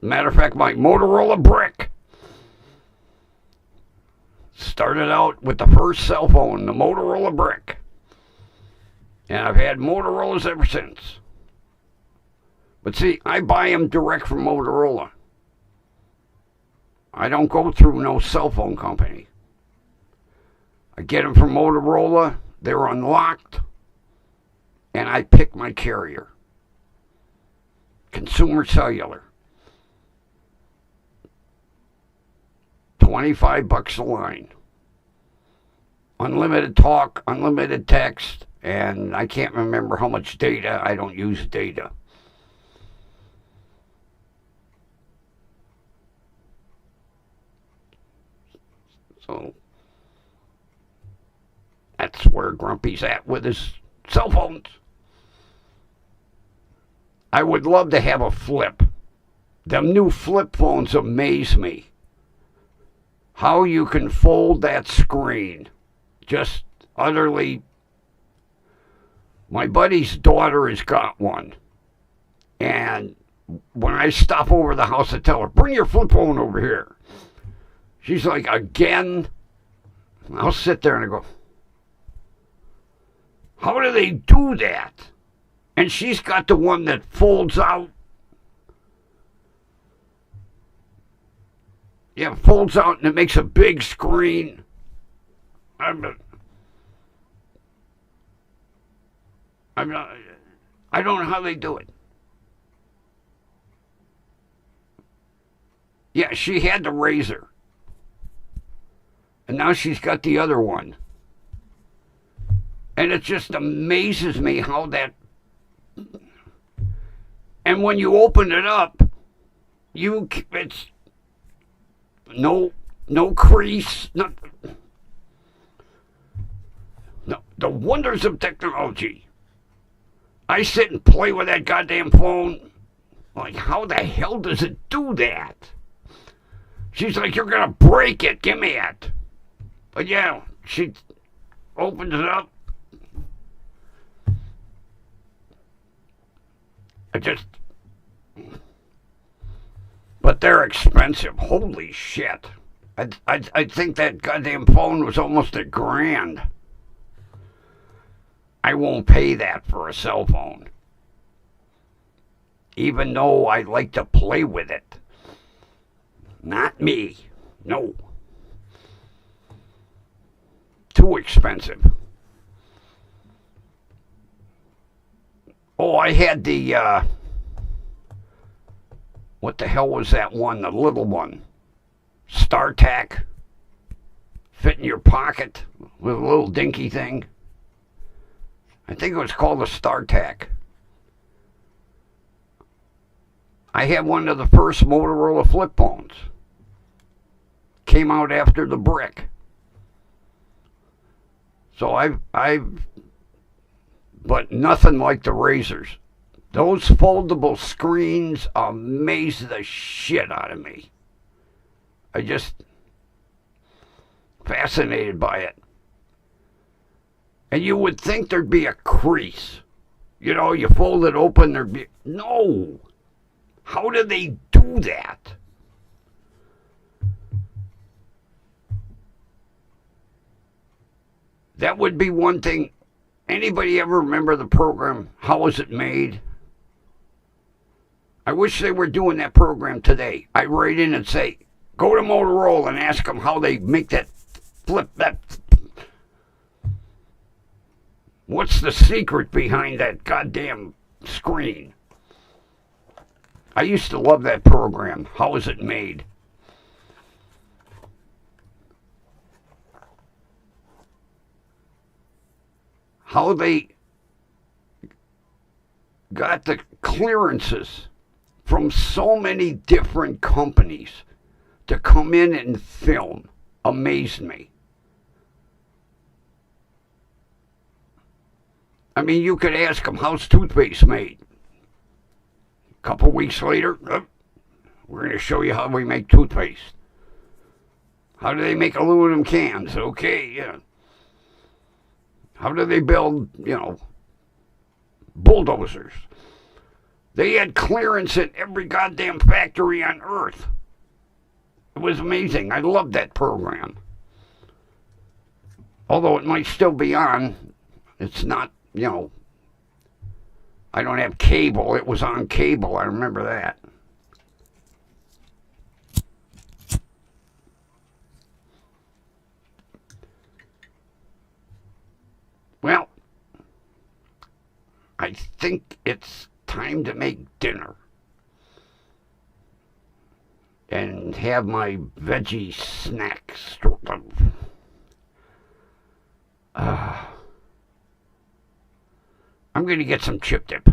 S1: Matter of fact, my Motorola brick started out with the first cell phone, the Motorola brick. And I've had Motorola's ever since. But see, I buy them direct from Motorola. I don't go through no cell phone company. I get them from Motorola, they're unlocked, and I pick my carrier. Consumer Cellular. $25 a line. Unlimited talk, unlimited text, and I can't remember how much data. I don't use data. So that's where Grumpy's at with his cell phones. I would love to have a flip. Them new flip phones amaze me. How you can fold that screen. Just utterly. My buddy's daughter has got one. And when I stop over the house, I tell her, bring your flip phone over here. She's like, again? I'll sit there and I go, how do they do that? And she's got the one that folds out. Yeah, folds out and it makes a big screen. I don't know how they do it. Yeah, she had the Razor. And now she's got the other one. And it just amazes me how that... And when you open it up, it's no crease, no, the wonders of technology. I sit and play with that goddamn phone. Like, how the hell does it do that? She's like, you're gonna break it. Give me it. But yeah, she opens it up. But they're expensive. Holy shit. I think that goddamn phone was almost $1,000. I won't pay that for a cell phone. Even though I like to play with it. Not me. No. Too expensive. Oh, I had the, what the hell was that one? The little one. StarTAC. Fit in your pocket with a little dinky thing. I think it was called a StarTAC. I had one of the first Motorola flip phones. Came out after the brick. So but nothing like the Razors. Those foldable screens amaze the shit out of me. I just fascinated by it. And you would think there'd be a crease. You know, you fold it open, there'd be... No! How do they do that? That would be one thing. Anybody ever remember the program, How Was It Made? I wish they were doing that program today. I write in and say, go to Motorola and ask them how they make that flip that. What's the secret behind that goddamn screen? I used to love that program. How Was It Made? How they got the clearances from so many different companies to come in and film amazed me. I mean, you could ask them, how's toothpaste made? A couple weeks later, we're going to show you how we make toothpaste. How do they make aluminum cans? Okay, yeah. How do they build, bulldozers? They had clearance in every goddamn factory on Earth. It was amazing. I loved that program. Although it might still be on, it's not, I don't have cable. It was on cable. I remember that. Well, I think it's time to make dinner and have my veggie snacks. I'm going to get some chip dip.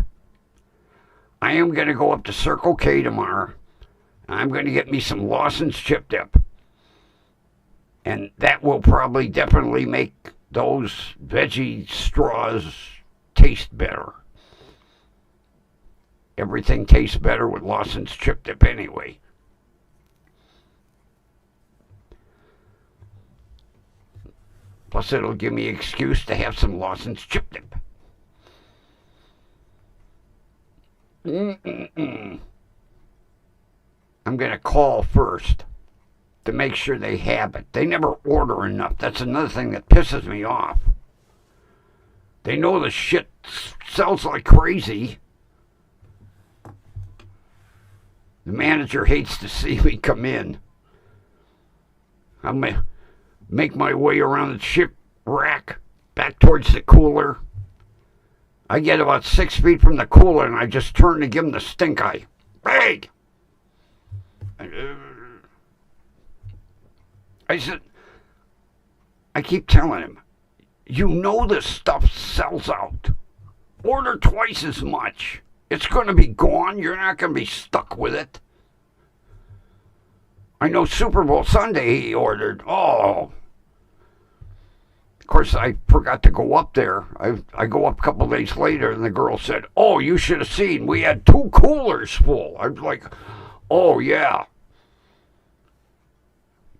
S1: I am going to go up to Circle K tomorrow. I'm going to get me some Lawson's chip dip. And that will probably definitely make those veggie straws taste better. Everything tastes better with Lawson's chip dip anyway. Plus it'll give me an excuse to have some Lawson's chip dip. I'm going to call first to make sure they have it. They never order enough. That's another thing that pisses me off. They know the shit sells like crazy. The manager hates to see me come in. I'm going to make my way around the chip rack back towards the cooler. I get about 6 feet from the cooler and I just turn to give him the stink eye. Hey! I said, I keep telling him, you know this stuff sells out. Order twice as much. It's going to be gone. You're not going to be stuck with it. I know Super Bowl Sunday he ordered. Oh. Of course, I forgot to go up there. I go up a couple of days later, and the girl said, oh, you should have seen. We had 2 coolers full. I was like, oh, yeah.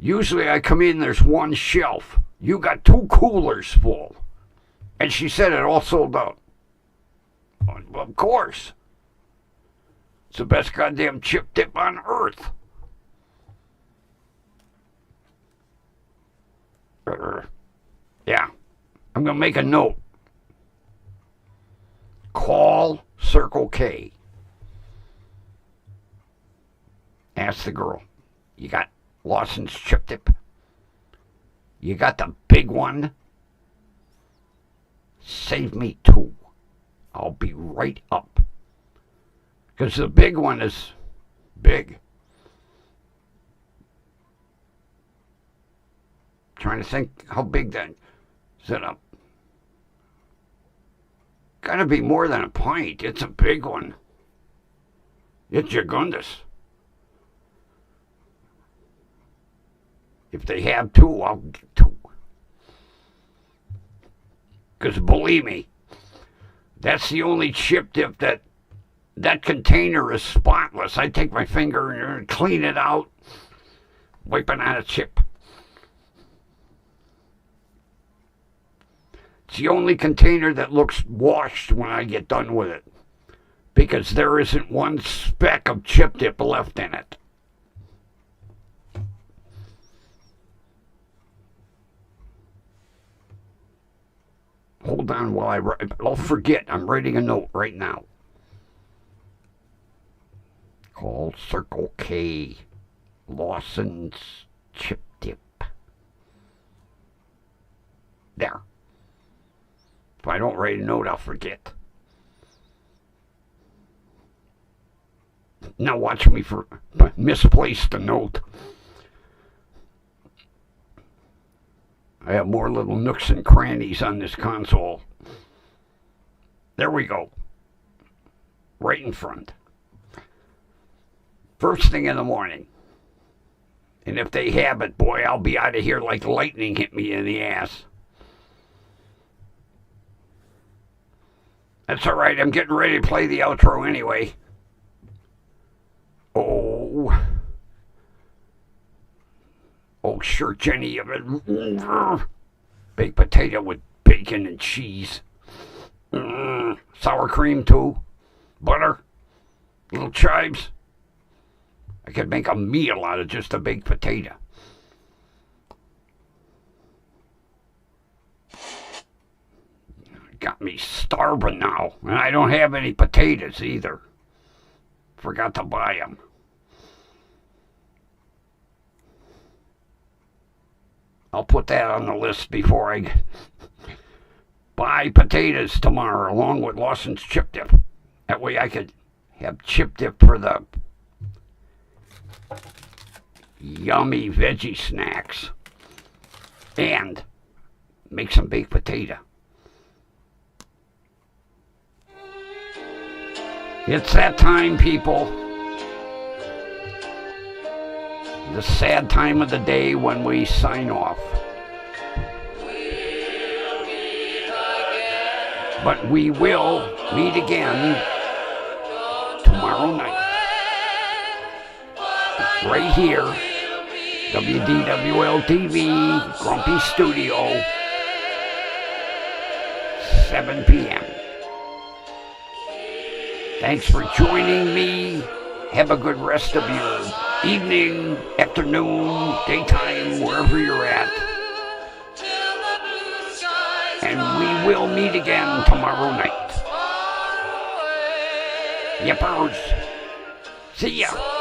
S1: Usually I come in, there's 1 shelf. You got 2 coolers full. And she said it all sold out. Well, of course. It's the best goddamn chip dip on earth. Yeah. I'm going to make a note. Call Circle K. Ask the girl, you got Lawson's chip dip? You got the big one? Save me 2. I'll be right up. Because the big one is big. Trying to think how big that is. It up? Gotta be more than a pint. It's a big one. It's Jagundus. If they have 2, I'll get 2. Because believe me, that's the only chip dip that container is spotless. I take my finger and clean it out, wiping out a chip. It's the only container that looks washed when I get done with it. Because there isn't 1 speck of chip dip left in it. Hold on while I write. I'll forget. I'm writing a note right now. Call Circle K. Lawson's Chip Dip. There. If I don't write a note, I'll forget. Now watch me for misplaced a note. I have more little nooks and crannies on this console. There we go. Right in front. First thing in the morning. And if they have it, boy, I'll be out of here like lightning hit me in the ass. That's all right. I'm getting ready to play the outro anyway. Oh, sure, Jenny. Baked potato with bacon and cheese. Sour cream, too. Butter. Little chives. I could make a meal out of just a baked potato. Got me starving now. And I don't have any potatoes either. Forgot to buy them. I'll put that on the list before I buy potatoes tomorrow along with Lawson's Chip Dip. That way I could have chip dip for the yummy veggie snacks and make some baked potato. It's that time, people. The sad time of the day when we sign off. But we will meet again tomorrow night. Right here, WDWL TV, Grumpy Studio, 7 p.m. Thanks for joining me. Have a good rest of your evening, afternoon, daytime, wherever you're at. And we will meet again tomorrow night. Yippers. See ya.